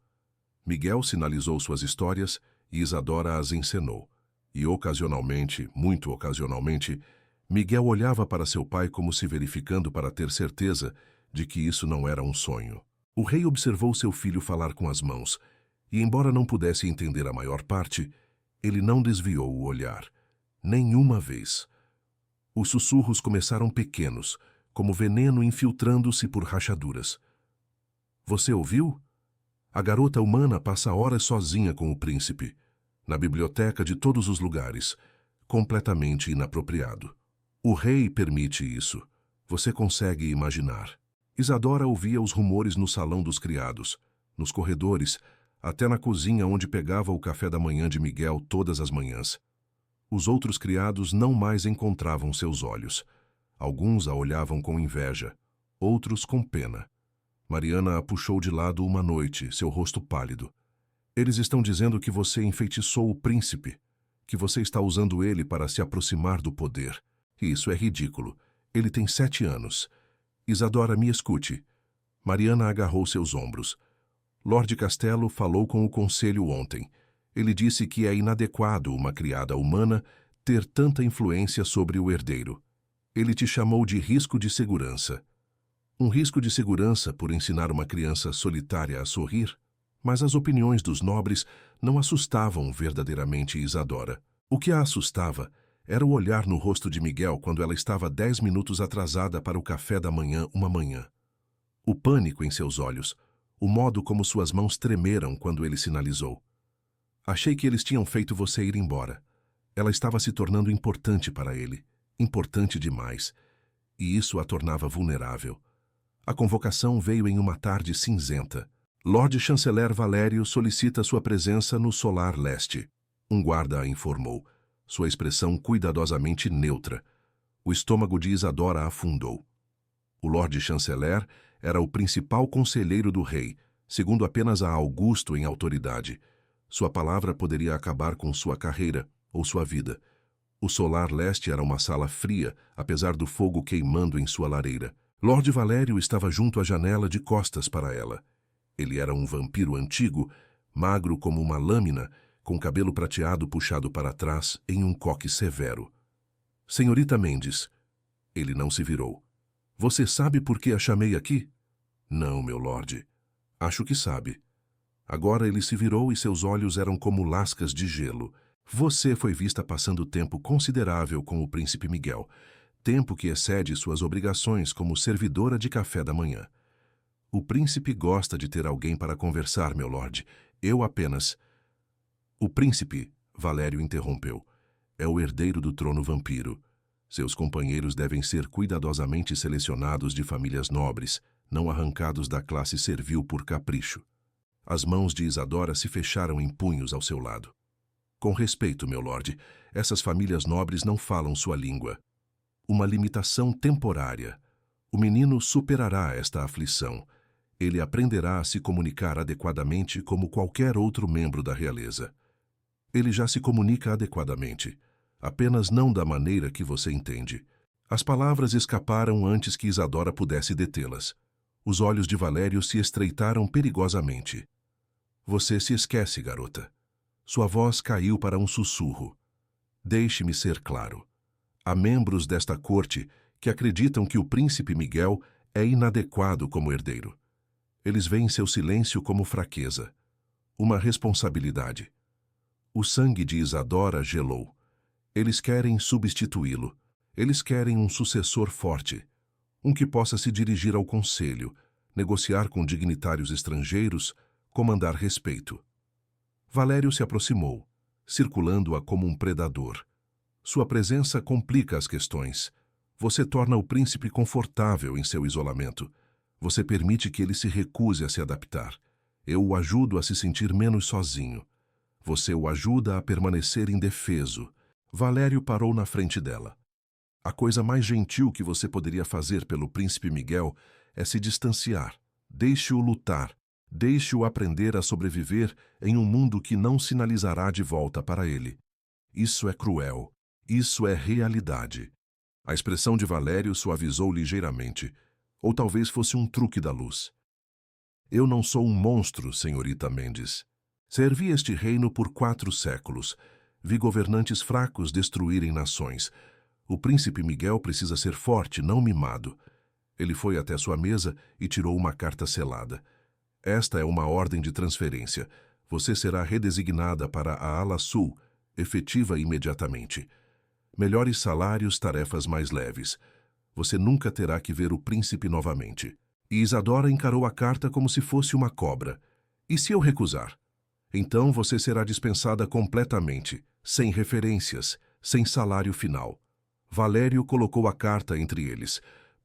Miguel sinalizou suas histórias e Isadora as encenou. E ocasionalmente, muito ocasionalmente, Miguel olhava para seu pai como se verificando para ter certeza de que isso não era um sonho. O rei observou seu filho falar com as mãos, e embora não pudesse entender a maior parte, ele não desviou o olhar. Nenhuma vez. Os sussurros começaram pequenos, como veneno infiltrando-se por rachaduras. Você ouviu? A garota humana passa horas sozinha com o príncipe, na biblioteca de todos os lugares, completamente inapropriado. O rei permite isso. Você consegue imaginar. Isadora ouvia os rumores no salão dos criados, nos corredores, até na cozinha onde pegava o café da manhã de Miguel todas as manhãs. Os outros criados não mais encontravam seus olhos. Alguns a olhavam com inveja, outros com pena. Mariana a puxou de lado uma noite, seu rosto pálido. Eles estão dizendo que você enfeitiçou o príncipe, que você está usando ele para se aproximar do poder. Isso é ridículo. Ele tem 7 anos. Isadora, me escute. Mariana agarrou seus ombros. Lord Castelo falou com o conselho ontem. Ele disse que é inadequado uma criada humana ter tanta influência sobre o herdeiro. Ele te chamou de risco de segurança. Um risco de segurança por ensinar uma criança solitária a sorrir? Mas as opiniões dos nobres não assustavam verdadeiramente Isadora. O que a assustava era o olhar no rosto de Miguel quando ela estava 10 minutos atrasada para o café da manhã uma manhã. O pânico em seus olhos, o modo como suas mãos tremeram quando ele sinalizou. Achei que eles tinham feito você ir embora. Ela estava se tornando importante para ele, importante demais, e isso a tornava vulnerável. A convocação veio em uma tarde cinzenta. Lord Chanceler Valério solicita sua presença no Solar Leste. Um guarda a informou, sua expressão cuidadosamente neutra. O estômago de Isadora afundou. O Lord Chanceler era o principal conselheiro do rei, segundo apenas a Augusto em autoridade. Sua palavra poderia acabar com sua carreira ou sua vida. O Solar Leste era uma sala fria, apesar do fogo queimando em sua lareira. Lord Valério estava junto à janela de costas para ela. Ele era um vampiro antigo, magro como uma lâmina, com cabelo prateado puxado para trás em um coque severo. Senhorita Mendes. Ele não se virou. Você sabe por que a chamei aqui? Não, meu lorde. Acho que sabe. Agora ele se virou e seus olhos eram como lascas de gelo. Você foi vista passando tempo considerável com o príncipe Miguel, tempo que excede suas obrigações como servidora de café da manhã. O príncipe gosta de ter alguém para conversar, meu lorde. Eu apenas... O príncipe, Valério interrompeu. É o herdeiro do trono vampiro. Seus companheiros devem ser cuidadosamente selecionados de famílias nobres, não arrancados da classe servil por capricho. As mãos de Isadora se fecharam em punhos ao seu lado. Com respeito, meu lorde, essas famílias nobres não falam sua língua. Uma limitação temporária. O menino superará esta aflição. Ele aprenderá a se comunicar adequadamente como qualquer outro membro da realeza. Ele já se comunica adequadamente, apenas não da maneira que você entende. As palavras escaparam antes que Isadora pudesse detê-las. Os olhos de Valério se estreitaram perigosamente. Você se esquece, garota. Sua voz caiu para um sussurro. Deixe-me ser claro. Há membros desta corte que acreditam que o príncipe Miguel é inadequado como herdeiro. Eles veem seu silêncio como fraqueza, uma responsabilidade. O sangue de Isadora gelou. Eles querem substituí-lo. Eles querem um sucessor forte, um que possa se dirigir ao conselho, negociar com dignitários estrangeiros, comandar respeito. Valério se aproximou, circulando-a como um predador. Sua presença complica as questões. Você torna o príncipe confortável em seu isolamento. Você permite que ele se recuse a se adaptar. Eu o ajudo a se sentir menos sozinho. Você o ajuda a permanecer indefeso. Valério parou na frente dela. A coisa mais gentil que você poderia fazer pelo príncipe Miguel é se distanciar. Deixe-o lutar. Deixe-o aprender a sobreviver em um mundo que não sinalizará de volta para ele. Isso é cruel. Isso é realidade. A expressão de Valério suavizou ligeiramente. Ou talvez fosse um truque da luz. Eu não sou um monstro, senhorita Mendes. Servi este reino por 4 séculos. Vi governantes fracos destruírem nações. O príncipe Miguel precisa ser forte, não mimado. Ele foi até sua mesa e tirou uma carta selada. Esta é uma ordem de transferência. Você será redesignada para a ala sul, efetiva imediatamente. Melhores salários, tarefas mais leves. Você nunca terá que ver o príncipe novamente. E Isadora encarou a carta como se fosse uma cobra. E se eu recusar? Então você será dispensada completamente, sem referências, sem salário final. Valério colocou a carta entre eles.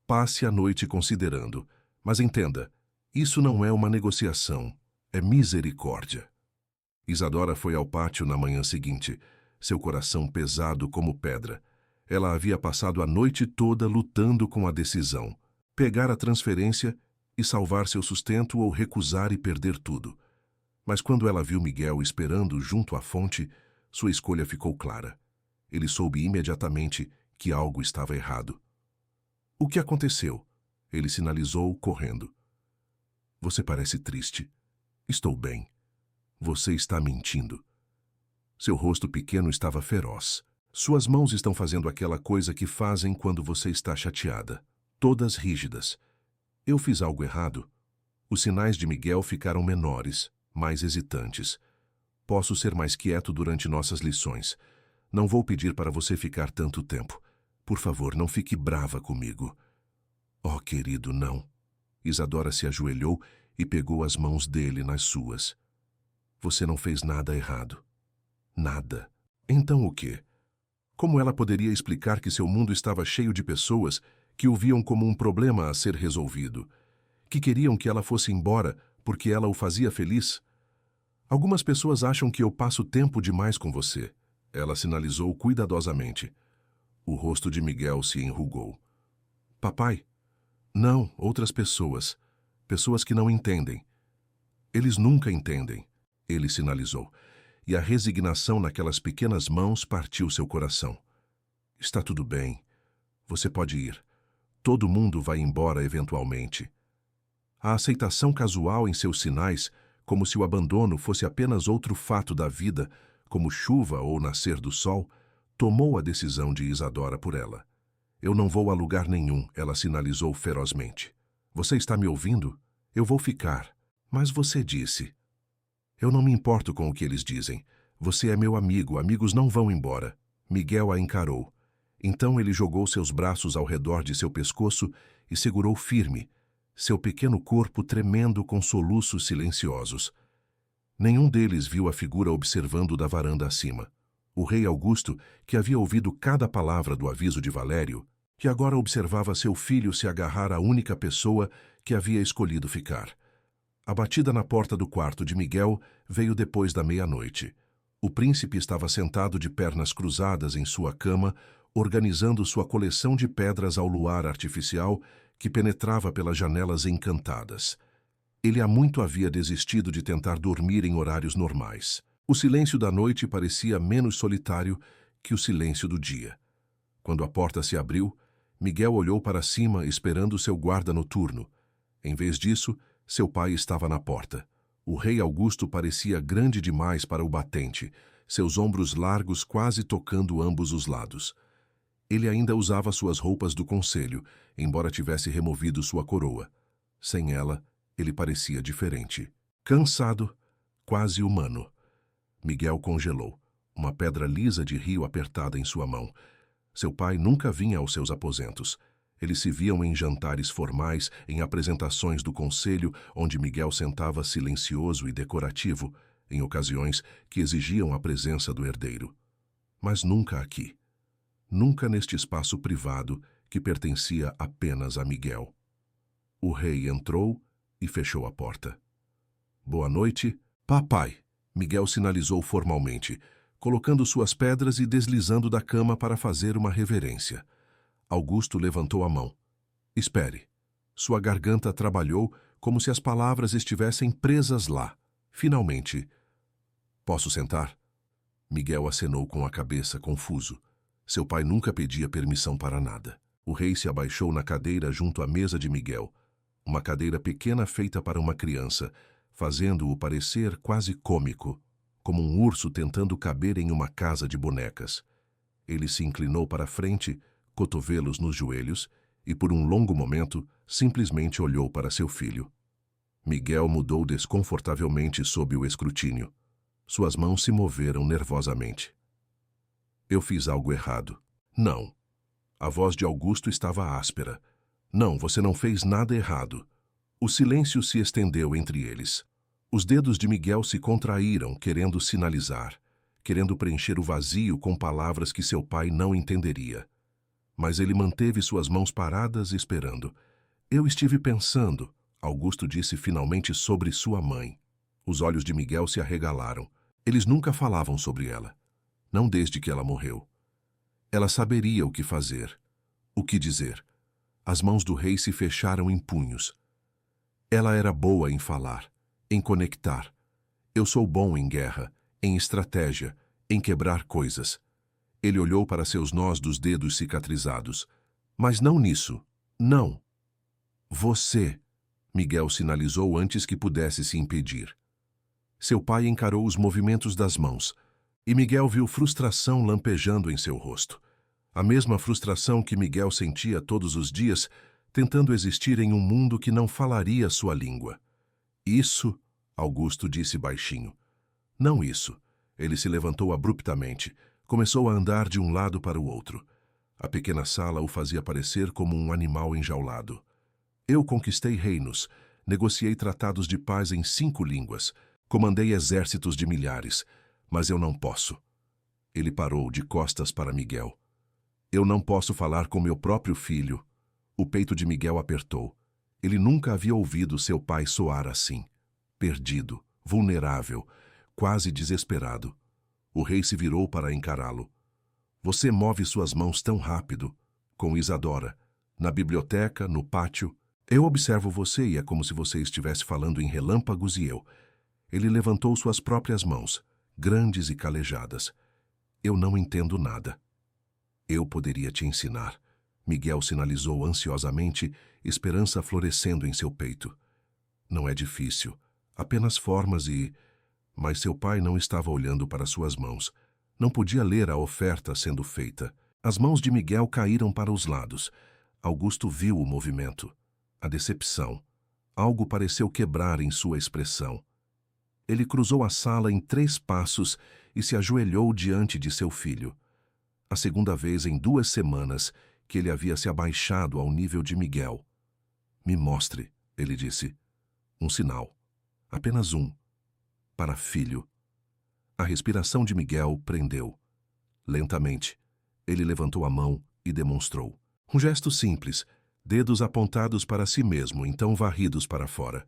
Passe a noite considerando. Mas entenda, isso não é uma negociação, é misericórdia. Isadora foi ao pátio na manhã seguinte, seu coração pesado como pedra. Ela havia passado a noite toda lutando com a decisão. Pegar a transferência e salvar seu sustento ou recusar e perder tudo. Mas quando ela viu Miguel esperando junto à fonte, sua escolha ficou clara. Ele soube imediatamente que algo estava errado. O que aconteceu? Ele sinalizou, correndo. Você parece triste. Estou bem. Você está mentindo. Seu rosto pequeno estava feroz. Suas mãos estão fazendo aquela coisa que fazem quando você está chateada. Todas rígidas. Eu fiz algo errado. Os sinais de Miguel ficaram menores, mais hesitantes. Posso ser mais quieto durante nossas lições. Não vou pedir para você ficar tanto tempo. Por favor, não fique brava comigo. Oh, querido, não. Isadora se ajoelhou e pegou as mãos dele nas suas. Você não fez nada errado. Nada. Então o quê? Como ela poderia explicar que seu mundo estava cheio de pessoas que o viam como um problema a ser resolvido, que queriam que ela fosse embora porque ela o fazia feliz? Algumas pessoas acham que eu passo tempo demais com você. Ela sinalizou cuidadosamente. O rosto de Miguel se enrugou. Papai? Não, outras pessoas. Pessoas que não entendem. Eles nunca entendem. Ele sinalizou. E a resignação naquelas pequenas mãos partiu seu coração. Está tudo bem. Você pode ir. Todo mundo vai embora eventualmente. A aceitação casual em seus sinais, como se o abandono fosse apenas outro fato da vida, como chuva ou nascer do sol, tomou a decisão de Isadora por ela. Eu não vou a lugar nenhum, ela sinalizou ferozmente. Você está me ouvindo? Eu vou ficar. Mas você disse. Eu não me importo com o que eles dizem. Você é meu amigo, amigos não vão embora. Miguel a encarou. Então ele jogou seus braços ao redor de seu pescoço e segurou firme, seu pequeno corpo tremendo com soluços silenciosos. Nenhum deles viu a figura observando da varanda acima. O rei Augusto, que havia ouvido cada palavra do aviso de Valério, que agora observava seu filho se agarrar à única pessoa que havia escolhido ficar. A batida na porta do quarto de Miguel veio depois da meia-noite. O príncipe estava sentado de pernas cruzadas em sua cama, organizando sua coleção de pedras ao luar artificial que penetrava pelas janelas encantadas. Ele há muito havia desistido de tentar dormir em horários normais. O silêncio da noite parecia menos solitário que o silêncio do dia. Quando a porta se abriu, Miguel olhou para cima esperando seu guarda noturno. Em vez disso, seu pai estava na porta. O rei Augusto parecia grande demais para o batente, seus ombros largos quase tocando ambos os lados. Ele ainda usava suas roupas do conselho, embora tivesse removido sua coroa. Sem ela, ele parecia diferente. Cansado, quase humano. Miguel congelou, uma pedra lisa de rio apertada em sua mão. Seu pai nunca vinha aos seus aposentos. Eles se viam em jantares formais, em apresentações do conselho, onde Miguel sentava silencioso e decorativo, em ocasiões que exigiam a presença do herdeiro. Mas nunca aqui. Nunca neste espaço privado que pertencia apenas a Miguel. O rei entrou e fechou a porta. Boa noite, papai, Miguel sinalizou formalmente, colocando suas pedras e deslizando da cama para fazer uma reverência. Augusto levantou a mão. Espere. Sua garganta trabalhou como se as palavras estivessem presas lá. Finalmente. Posso sentar? Miguel acenou com a cabeça, confuso. Seu pai nunca pedia permissão para nada. O rei se abaixou na cadeira junto à mesa de Miguel. Uma cadeira pequena feita para uma criança, fazendo-o parecer quase cômico, como um urso tentando caber em uma casa de bonecas. Ele se inclinou para a frente, cotovelos nos joelhos, e por um longo momento simplesmente olhou para seu filho. Miguel mudou desconfortavelmente sob o escrutínio. Suas mãos se moveram nervosamente. Eu fiz algo errado. Não. A voz de Augusto estava áspera. Não, você não fez nada errado. O silêncio se estendeu entre eles. Os dedos de Miguel se contraíram, querendo sinalizar, querendo preencher o vazio com palavras que seu pai não entenderia. Mas ele manteve suas mãos paradas, esperando. Eu estive pensando, Augusto disse finalmente sobre sua mãe. Os olhos de Miguel se arregalaram. Eles nunca falavam sobre ela. Não desde que ela morreu. Ela saberia o que fazer, o que dizer. As mãos do rei se fecharam em punhos. Ela era boa em falar, em conectar. Eu sou bom em guerra, em estratégia, em quebrar coisas. Ele olhou para seus nós dos dedos cicatrizados. Mas não nisso. Não. Você, Miguel sinalizou antes que pudesse se impedir. Seu pai encarou os movimentos das mãos, e Miguel viu frustração lampejando em seu rosto. A mesma frustração que Miguel sentia todos os dias, tentando existir em um mundo que não falaria sua língua. Isso, Augusto disse baixinho. Não isso. Ele se levantou abruptamente. Começou a andar de um lado para o outro. A pequena sala o fazia parecer como um animal enjaulado. Eu conquistei reinos, negociei tratados de paz em 5 línguas, comandei exércitos de milhares, mas eu não posso. Ele parou de costas para Miguel. Eu não posso falar com meu próprio filho. O peito de Miguel apertou. Ele nunca havia ouvido seu pai soar assim. Perdido, vulnerável, quase desesperado. O rei se virou para encará-lo. Você move suas mãos tão rápido. Com Isadora. Na biblioteca, no pátio. Eu observo você e é como se você estivesse falando em relâmpagos e eu. Ele levantou suas próprias mãos, grandes e calejadas. Eu não entendo nada. Eu poderia te ensinar. Miguel sinalizou ansiosamente, esperança florescendo em seu peito. Não é difícil. Apenas formas e... Mas seu pai não estava olhando para suas mãos. Não podia ler a oferta sendo feita. As mãos de Miguel caíram para os lados. Augusto viu o movimento. A decepção. Algo pareceu quebrar em sua expressão. Ele cruzou a sala em 3 passos e se ajoelhou diante de seu filho. A segunda vez em 2 semanas que ele havia se abaixado ao nível de Miguel. Me mostre, ele disse. Um sinal. Apenas um. Para filho. A respiração de Miguel prendeu. Lentamente, ele levantou a mão e demonstrou. Um gesto simples, dedos apontados para si mesmo, então varridos para fora.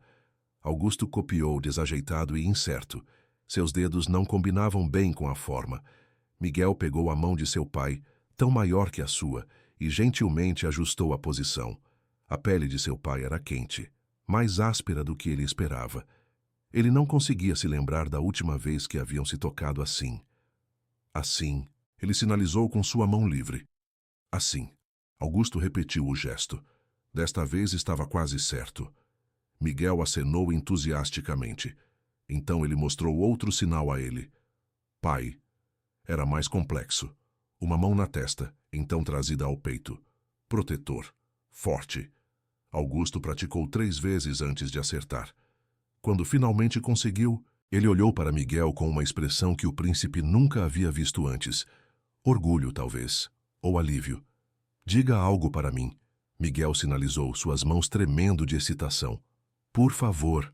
Augusto copiou, desajeitado e incerto. Seus dedos não combinavam bem com a forma. Miguel pegou a mão de seu pai, tão maior que a sua, e gentilmente ajustou a posição. A pele de seu pai era quente, mais áspera do que ele esperava. Ele não conseguia se lembrar da última vez que haviam se tocado assim. Assim, ele sinalizou com sua mão livre. Assim. Augusto repetiu o gesto. Desta vez estava quase certo. Miguel acenou entusiasticamente. Então ele mostrou outro sinal a ele. Pai. Era mais complexo. Uma mão na testa, então trazida ao peito. Protetor. Forte. Augusto praticou 3 vezes antes de acertar. Quando finalmente conseguiu, ele olhou para Miguel com uma expressão que o príncipe nunca havia visto antes. Orgulho, talvez. Ou alívio. Diga algo para mim. Miguel sinalizou, suas mãos tremendo de excitação. Por favor.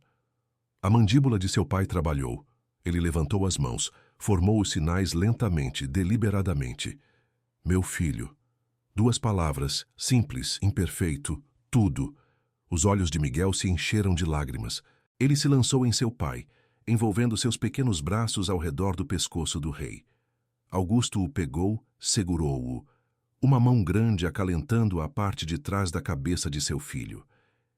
A mandíbula de seu pai trabalhou. Ele levantou as mãos, formou os sinais lentamente, deliberadamente. Meu filho. 2 palavras, simples, imperfeito, tudo. Os olhos de Miguel se encheram de lágrimas. Ele se lançou em seu pai, envolvendo seus pequenos braços ao redor do pescoço do rei. Augusto o pegou, segurou-o. Uma mão grande acalentando a parte de trás da cabeça de seu filho.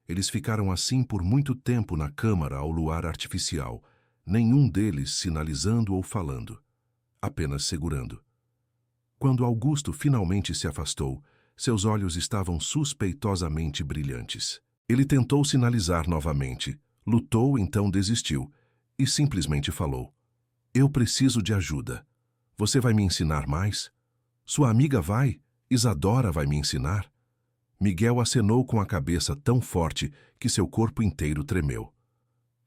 Eles ficaram assim por muito tempo na câmara ao luar artificial, nenhum deles sinalizando ou falando, apenas segurando. Quando Augusto finalmente se afastou, seus olhos estavam suspeitosamente brilhantes. Ele tentou sinalizar novamente, lutou, então desistiu, e simplesmente falou: Eu preciso de ajuda. Você vai me ensinar mais? Sua amiga vai? Isadora vai me ensinar? Miguel acenou com a cabeça tão forte que seu corpo inteiro tremeu.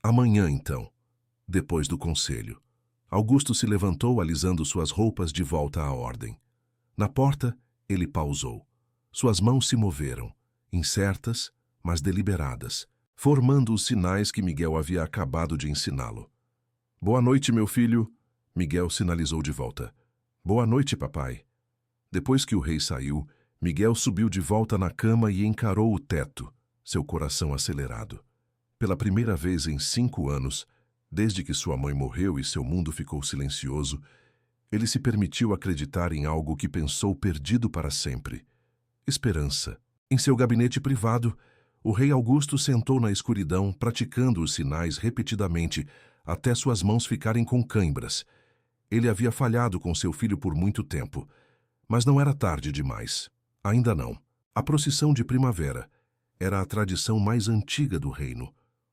Amanhã, então, depois do conselho. Augusto se levantou alisando suas roupas de volta à ordem. Na porta, ele pausou. Suas mãos se moveram, incertas, mas deliberadas, formando os sinais que Miguel havia acabado de ensiná-lo. Boa noite, meu filho, Miguel sinalizou de volta. Boa noite, papai. Depois que o rei saiu, Miguel subiu de volta na cama e encarou o teto, seu coração acelerado. Pela primeira vez em 5 anos, desde que sua mãe morreu e seu mundo ficou silencioso, ele se permitiu acreditar em algo que pensou perdido para sempre. Esperança. Em seu gabinete privado, o rei Augusto sentou na escuridão, praticando os sinais repetidamente, até suas mãos ficarem com cãibras. Ele havia falhado com seu filho por muito tempo, mas não era tarde demais. Ainda não. A procissão de primavera era a tradição mais antiga do reino,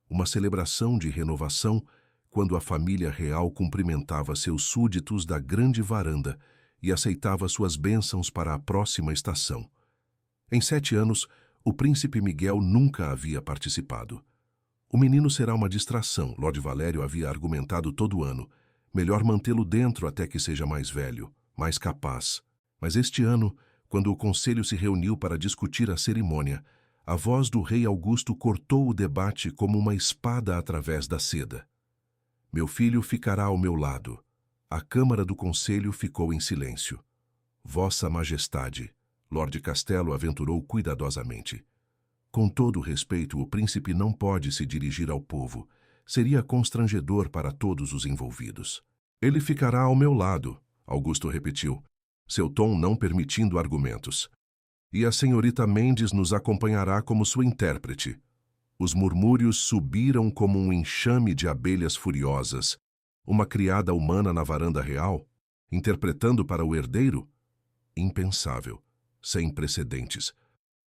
uma celebração de renovação quando a família real cumprimentava seus súditos da grande varanda e aceitava suas bênçãos para a próxima estação. Em 7 anos, o príncipe Miguel nunca havia participado. O menino será uma distração, Lord Valério havia argumentado todo ano. Melhor mantê-lo dentro até que seja mais velho, mais capaz. Mas este ano, quando o conselho se reuniu para discutir a cerimônia, a voz do rei Augusto cortou o debate como uma espada através da seda. Meu filho ficará ao meu lado. A câmara do conselho ficou em silêncio. Vossa Majestade, Lord Castelo aventurou cuidadosamente. Com todo respeito, o príncipe não pode se dirigir ao povo. Seria constrangedor para todos os envolvidos. Ele ficará ao meu lado, Augusto repetiu, seu tom não permitindo argumentos. E a senhorita Mendes nos acompanhará como sua intérprete. Os murmúrios subiram como um enxame de abelhas furiosas. Uma criada humana na varanda real, interpretando para o herdeiro? Impensável, sem precedentes.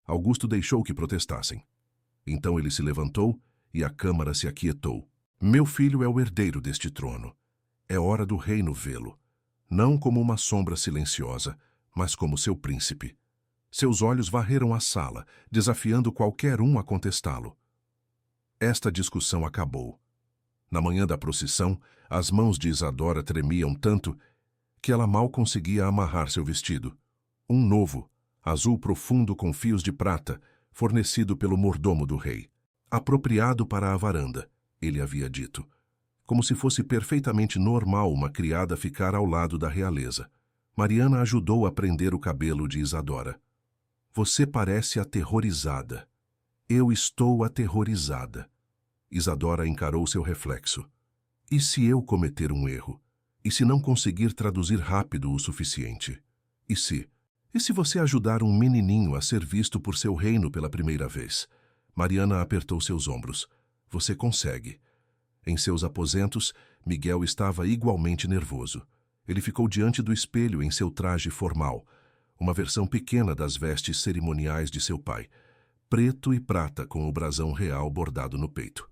Augusto deixou que protestassem. Então ele se levantou e a câmara se aquietou. Meu filho é o herdeiro deste trono. É hora do reino vê-lo. Não como uma sombra silenciosa, mas como seu príncipe. Seus olhos varreram a sala, desafiando qualquer um a contestá-lo. Esta discussão acabou. Na manhã da procissão, as mãos de Isadora tremiam tanto que ela mal conseguia amarrar seu vestido. Um novo, azul profundo com fios de prata, fornecido pelo mordomo do rei. Apropriado para a varanda, ele havia dito. Como se fosse perfeitamente normal uma criada ficar ao lado da realeza. Mariana ajudou a prender o cabelo de Isadora. Você parece aterrorizada. Eu estou aterrorizada. Isadora encarou seu reflexo. E se eu cometer um erro? E se não conseguir traduzir rápido o suficiente? E se? E se você ajudar um menininho a ser visto por seu reino pela primeira vez? Mariana apertou seus ombros. Você consegue. Em seus aposentos, Miguel estava igualmente nervoso. Ele ficou diante do espelho em seu traje formal, uma versão pequena das vestes cerimoniais de seu pai, preto e prata com o brasão real bordado no peito.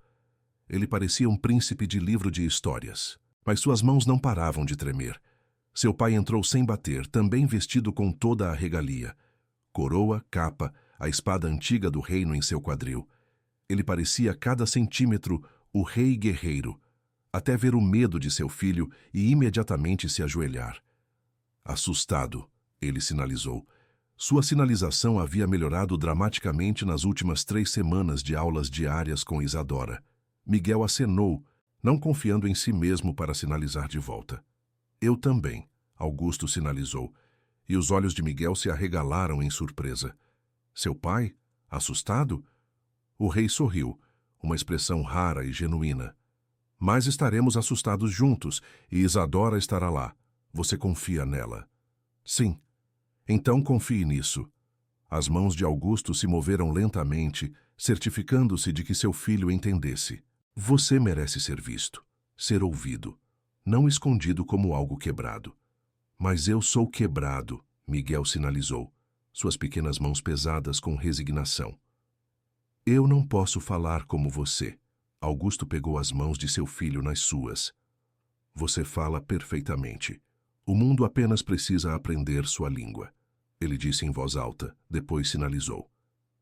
Ele parecia um príncipe de livro de histórias, mas suas mãos não paravam de tremer. Seu pai entrou sem bater, também vestido com toda a regalia. Coroa, capa, a espada antiga do reino em seu quadril. Ele parecia a cada centímetro o rei guerreiro, até ver o medo de seu filho e imediatamente se ajoelhar. Assustado, ele sinalizou. Sua sinalização havia melhorado dramaticamente nas últimas 3 semanas de aulas diárias com Isadora. Miguel acenou, não confiando em si mesmo para sinalizar de volta. Eu também, Augusto sinalizou, e os olhos de Miguel se arregalaram em surpresa. Seu pai? Assustado? O rei sorriu, uma expressão rara e genuína. Mas estaremos assustados juntos, e Isadora estará lá. Você confia nela? Sim. Então confie nisso. As mãos de Augusto se moveram lentamente, certificando-se de que seu filho entendesse. Você merece ser visto, ser ouvido, não escondido como algo quebrado. Mas eu sou quebrado, Miguel sinalizou, suas pequenas mãos pesadas com resignação. Eu não posso falar como você. Augusto pegou as mãos de seu filho nas suas. Você fala perfeitamente. O mundo apenas precisa aprender sua língua. Ele disse em voz alta, depois sinalizou.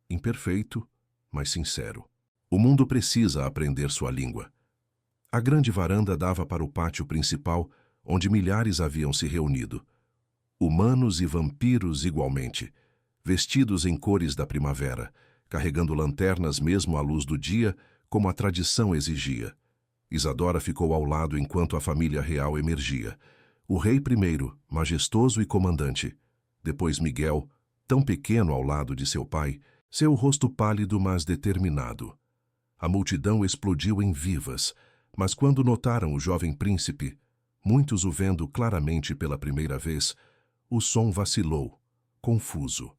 Imperfeito, mas sincero. O mundo precisa aprender sua língua. A grande varanda dava para o pátio principal, onde milhares haviam se reunido. Humanos e vampiros igualmente, vestidos em cores da primavera, carregando lanternas mesmo à luz do dia, como a tradição exigia. Isadora ficou ao lado enquanto a família real emergia. O rei primeiro, majestoso e comandante. Depois Miguel, tão pequeno ao lado de seu pai, seu rosto pálido mas determinado. A multidão explodiu em vivas, mas quando notaram o jovem príncipe, muitos o vendo claramente pela primeira vez, o som vacilou, confuso.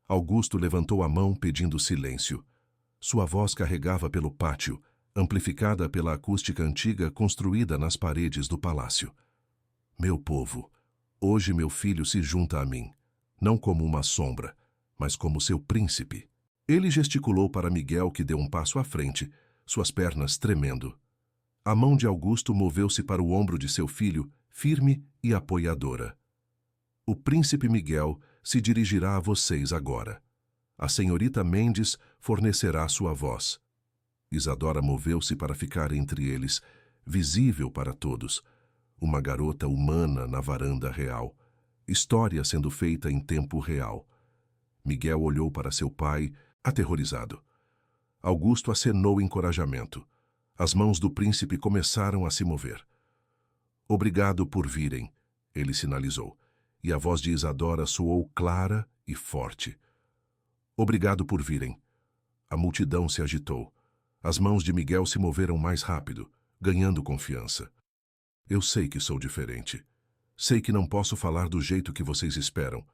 Augusto levantou a mão pedindo silêncio. Sua voz carregava pelo pátio, amplificada pela acústica antiga construída nas paredes do palácio. Meu povo, hoje meu filho se junta a mim, não como uma sombra, mas como seu príncipe. Ele gesticulou para Miguel, que deu um passo à frente, suas pernas tremendo. A mão de Augusto moveu-se para o ombro de seu filho, firme e apoiadora. O príncipe Miguel se dirigirá a vocês agora. A senhorita Mendes fornecerá sua voz. Isadora moveu-se para ficar entre eles, visível para todos. Uma garota humana na varanda real. História sendo feita em tempo real. Miguel olhou para seu pai, aterrorizado. Augusto acenou encorajamento. As mãos do príncipe começaram a se mover. Obrigado por virem, ele sinalizou, e a voz de Isadora soou clara e forte. Obrigado por virem. A multidão se agitou. As mãos de Miguel se moveram mais rápido, ganhando confiança. Eu sei que sou diferente. Sei que não posso falar do jeito que vocês esperam,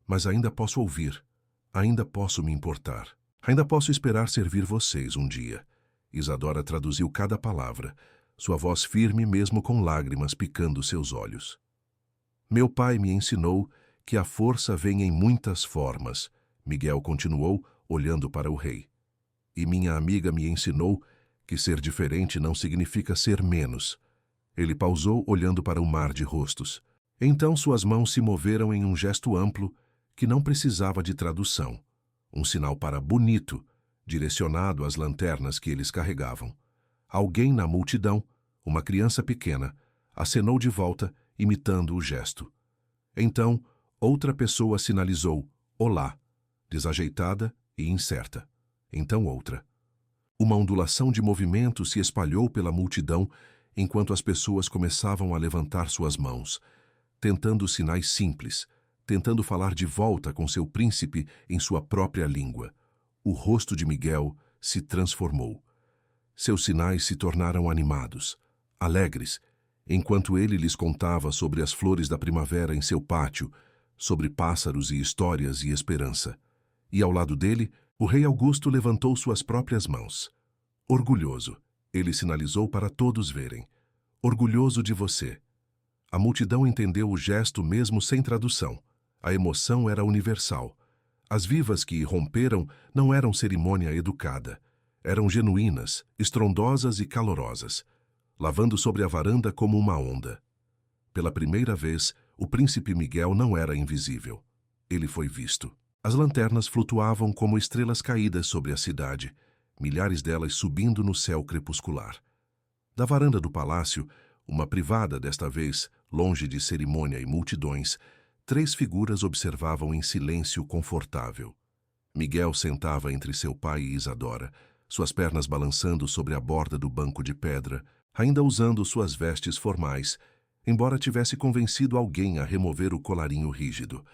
mas ainda posso ouvir. Ainda posso me importar. Ainda posso esperar servir vocês um dia. Isadora traduziu cada palavra, sua voz firme mesmo com lágrimas picando seus olhos. Meu pai me ensinou que a força vem em muitas formas, Miguel continuou, olhando para o rei. E minha amiga me ensinou que ser diferente não significa ser menos. Ele pausou, olhando para o mar de rostos. Então suas mãos se moveram em um gesto amplo que não precisava de tradução. Um sinal para bonito, direcionado às lanternas que eles carregavam. Alguém na multidão, uma criança pequena, acenou de volta, imitando o gesto. Então, outra pessoa sinalizou, olá, desajeitada e incerta. Então outra. Uma ondulação de movimento se espalhou pela multidão enquanto as pessoas começavam a levantar suas mãos. tentando sinais simples, tentando falar de volta com seu príncipe em sua própria língua. O rosto de Miguel se transformou. Seus sinais se tornaram animados, alegres, enquanto ele lhes contava sobre as flores da primavera em seu pátio, sobre pássaros e histórias e esperança. E ao lado dele, o rei Augusto levantou suas próprias mãos. Orgulhoso, ele sinalizou para todos verem. Orgulhoso de você. A multidão entendeu o gesto mesmo sem tradução. A emoção era universal. As vivas que irromperam não eram cerimônia educada. Eram genuínas, estrondosas e calorosas, lavando sobre a varanda como uma onda. Pela primeira vez, o príncipe Miguel não era invisível. Ele foi visto. As lanternas flutuavam como estrelas caídas sobre a cidade, milhares delas subindo no céu crepuscular. Da varanda do palácio, uma privada desta vez, longe de cerimônia e multidões, 3 figuras observavam em silêncio confortável. Miguel sentava entre seu pai e Isadora, suas pernas balançando sobre a borda do banco de pedra, ainda usando suas vestes formais, embora tivesse convencido alguém a remover o colarinho rígido.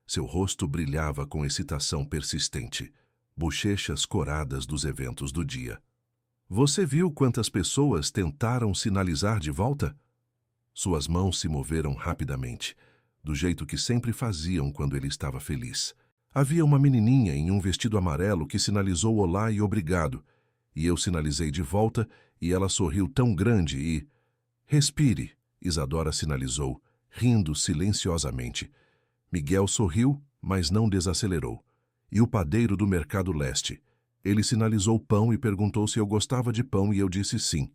Seu rosto brilhava com excitação persistente, bochechas coradas dos eventos do dia. Você viu quantas pessoas tentaram sinalizar de volta? Suas mãos se moveram rapidamente, do jeito que sempre faziam quando ele estava feliz. Havia uma menininha em um vestido amarelo que sinalizou olá e obrigado, e eu sinalizei de volta e ela sorriu tão grande e... Respire, Isadora sinalizou, rindo silenciosamente. Miguel sorriu, mas não desacelerou. E o padeiro do Mercado Leste? Ele sinalizou pão e perguntou se eu gostava de pão e eu disse sim.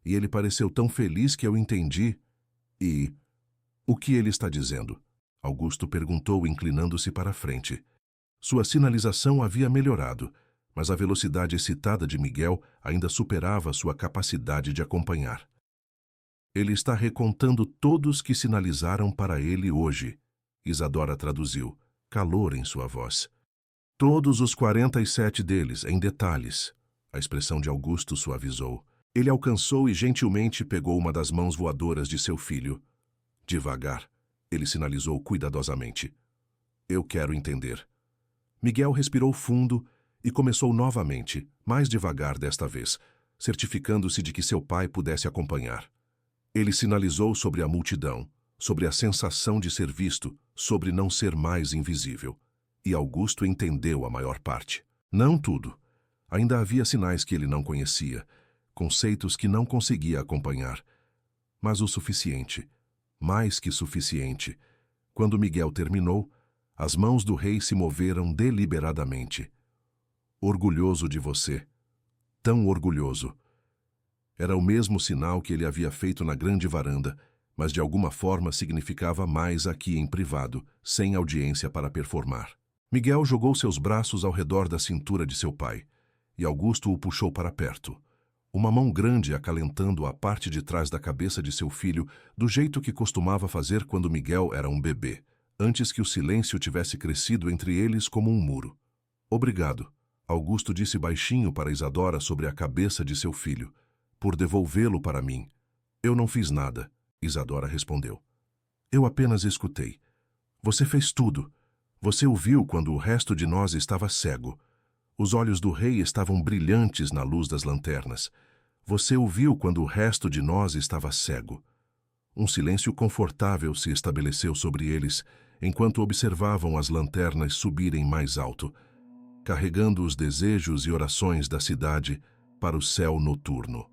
E ele pareceu tão feliz que eu entendi. E... O que ele está dizendo? Augusto perguntou, inclinando-se para a frente. Sua sinalização havia melhorado, mas a velocidade excitada de Miguel ainda superava sua capacidade de acompanhar. Ele está recontando todos que sinalizaram para ele hoje. Isadora traduziu, calor em sua voz. Todos os 47 deles, em detalhes. A expressão de Augusto suavizou. Ele alcançou e gentilmente pegou uma das mãos voadoras de seu filho. Devagar, ele sinalizou cuidadosamente. Eu quero entender. Miguel respirou fundo e começou novamente, mais devagar desta vez, certificando-se de que seu pai pudesse acompanhar. Ele sinalizou sobre a multidão, sobre a sensação de ser visto, sobre não ser mais invisível. E Augusto entendeu a maior parte. Não tudo. Ainda havia sinais que ele não conhecia, conceitos que não conseguia acompanhar. Mas o suficiente, mais que suficiente. Quando Miguel terminou, as mãos do rei se moveram deliberadamente. Orgulhoso de você. Tão orgulhoso. Era o mesmo sinal que ele havia feito na grande varanda, mas de alguma forma significava mais aqui em privado, sem audiência para performar. Miguel jogou seus braços ao redor da cintura de seu pai, e Augusto o puxou para perto. Uma mão grande acalentando a parte de trás da cabeça de seu filho, do jeito que costumava fazer quando Miguel era um bebê, antes que o silêncio tivesse crescido entre eles como um muro. Obrigado, Augusto disse baixinho para Isadora sobre a cabeça de seu filho, por devolvê-lo para mim. Eu não fiz nada, Isadora respondeu. Eu apenas escutei. Você fez tudo. Você o viu quando o resto de nós estava cego. Os olhos do rei estavam brilhantes na luz das lanternas. Você o viu quando o resto de nós estava cego. Um silêncio confortável se estabeleceu sobre eles, enquanto observavam as lanternas subirem mais alto, carregando os desejos e orações da cidade para o céu noturno.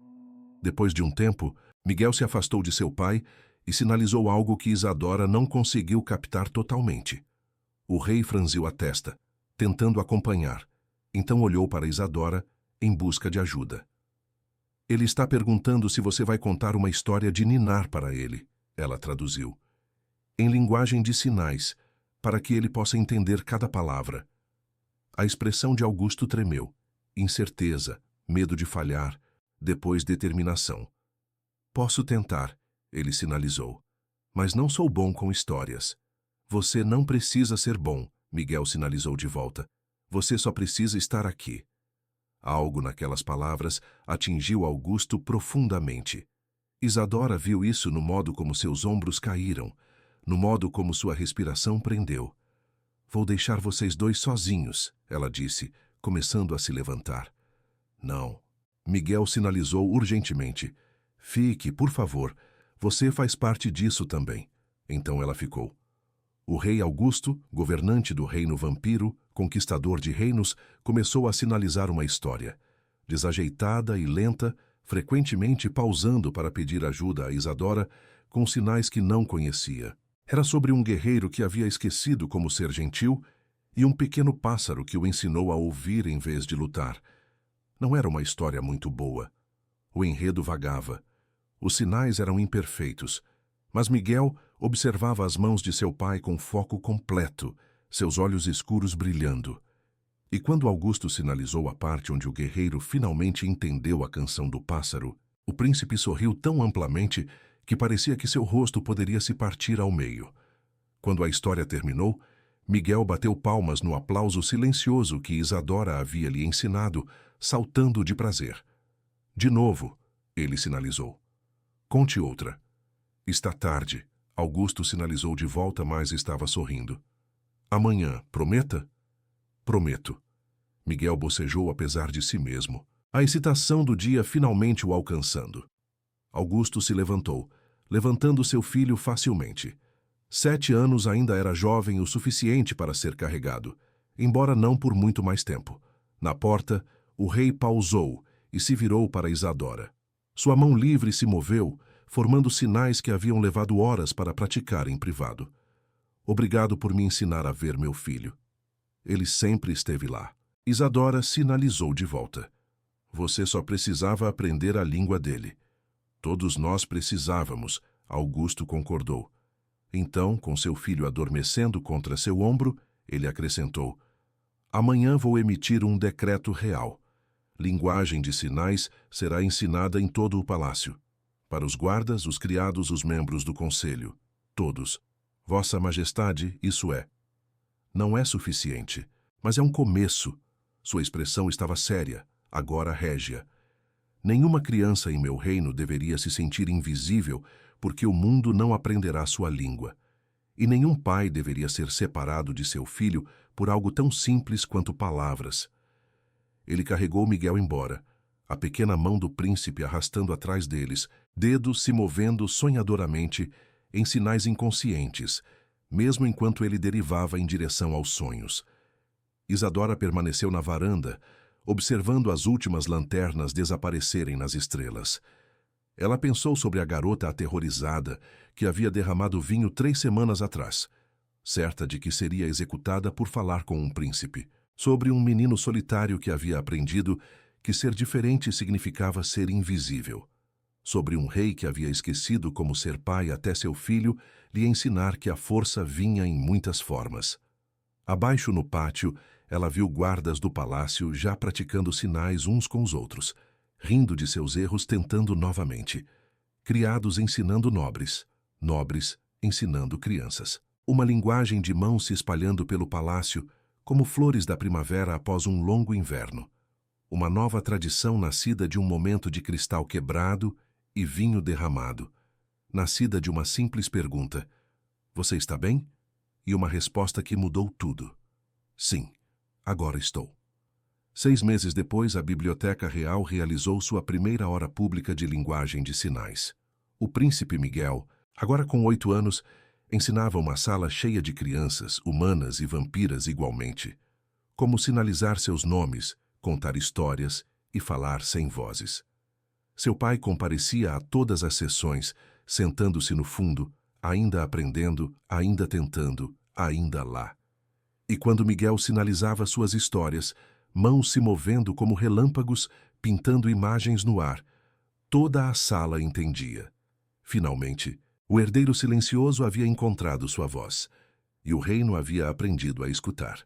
Depois de um tempo, Miguel se afastou de seu pai e sinalizou algo que Isadora não conseguiu captar totalmente. O rei franziu a testa, tentando acompanhar, então olhou para Isadora em busca de ajuda. Ele está perguntando se você vai contar uma história de ninar para ele, ela traduziu. Em linguagem de sinais, para que ele possa entender cada palavra. A expressão de Augusto tremeu. Incerteza, medo de falhar, depois determinação. Posso tentar, ele sinalizou. Mas não sou bom com histórias. Você não precisa ser bom, Miguel sinalizou de volta. Você só precisa estar aqui. Algo naquelas palavras atingiu Augusto profundamente. Isadora viu isso no modo como seus ombros caíram, no modo como sua respiração prendeu. Vou deixar vocês dois sozinhos, ela disse, começando a se levantar. Não. Miguel sinalizou urgentemente. Fique, por favor. Você faz parte disso também. Então ela ficou. O rei Augusto, governante do reino vampiro, conquistador de reinos, começou a sinalizar uma história. Desajeitada e lenta, frequentemente pausando para pedir ajuda a Isadora, com sinais que não conhecia. Era sobre um guerreiro que havia esquecido como ser gentil e um pequeno pássaro que o ensinou a ouvir em vez de lutar. Não era uma história muito boa. O enredo vagava. Os sinais eram imperfeitos, mas Miguel observava as mãos de seu pai com foco completo, seus olhos escuros brilhando. E quando Augusto sinalizou a parte onde o guerreiro finalmente entendeu a canção do pássaro, o príncipe sorriu tão amplamente que parecia que seu rosto poderia se partir ao meio. Quando a história terminou, Miguel bateu palmas no aplauso silencioso que Isadora havia lhe ensinado, saltando de prazer. De novo, ele sinalizou. Conte outra. Está tarde. Augusto sinalizou de volta, mas estava sorrindo. Amanhã, prometa? Prometo. Miguel bocejou apesar de si mesmo, a excitação do dia finalmente o alcançando. Augusto se levantou, levantando seu filho facilmente. 7 anos ainda era jovem o suficiente para ser carregado, embora não por muito mais tempo. Na porta, o rei pausou e se virou para Isadora. Sua mão livre se moveu, formando sinais que haviam levado horas para praticar em privado. Obrigado por me ensinar a ver meu filho. Ele sempre esteve lá. Isadora sinalizou de volta. Você só precisava aprender a língua dele. Todos nós precisávamos, Augusto concordou. Então, com seu filho adormecendo contra seu ombro, ele acrescentou: amanhã vou emitir um decreto real. Linguagem de sinais será ensinada em todo o palácio. Para os guardas, os criados, os membros do conselho. Todos. Vossa Majestade, isso é. Não é suficiente, mas é um começo. Sua expressão estava séria, agora régia. Nenhuma criança em meu reino deveria se sentir invisível porque o mundo não aprenderá sua língua. E nenhum pai deveria ser separado de seu filho por algo tão simples quanto palavras. Ele carregou Miguel embora, a pequena mão do príncipe arrastando atrás deles, dedos se movendo sonhadoramente em sinais inconscientes, mesmo enquanto ele derivava em direção aos sonhos. Isadora permaneceu na varanda, observando as últimas lanternas desaparecerem nas estrelas. Ela pensou sobre a garota aterrorizada que havia derramado vinho 3 semanas atrás, certa de que seria executada por falar com um príncipe, sobre um menino solitário que havia aprendido que ser diferente significava ser invisível, sobre um rei que havia esquecido como ser pai até seu filho lhe ensinar que a força vinha em muitas formas. Abaixo no pátio, ela viu guardas do palácio já praticando sinais uns com os outros, rindo de seus erros tentando novamente. Criados ensinando nobres, nobres ensinando crianças. Uma linguagem de mãos se espalhando pelo palácio, como flores da primavera após um longo inverno. Uma nova tradição nascida de um momento de cristal quebrado e vinho derramado. Nascida de uma simples pergunta: você está bem? E uma resposta que mudou tudo. Sim, agora estou. 6 meses depois, a Biblioteca Real realizou sua primeira hora pública de linguagem de sinais. O príncipe Miguel, agora com 8 anos, ensinava uma sala cheia de crianças, humanas e vampiras igualmente. Como sinalizar seus nomes, contar histórias e falar sem vozes. Seu pai comparecia a todas as sessões, sentando-se no fundo, ainda aprendendo, ainda tentando, ainda lá. E quando Miguel sinalizava suas histórias, mãos se movendo como relâmpagos, pintando imagens no ar, toda a sala entendia. Finalmente, o herdeiro silencioso havia encontrado sua voz, e o reino havia aprendido a escutar.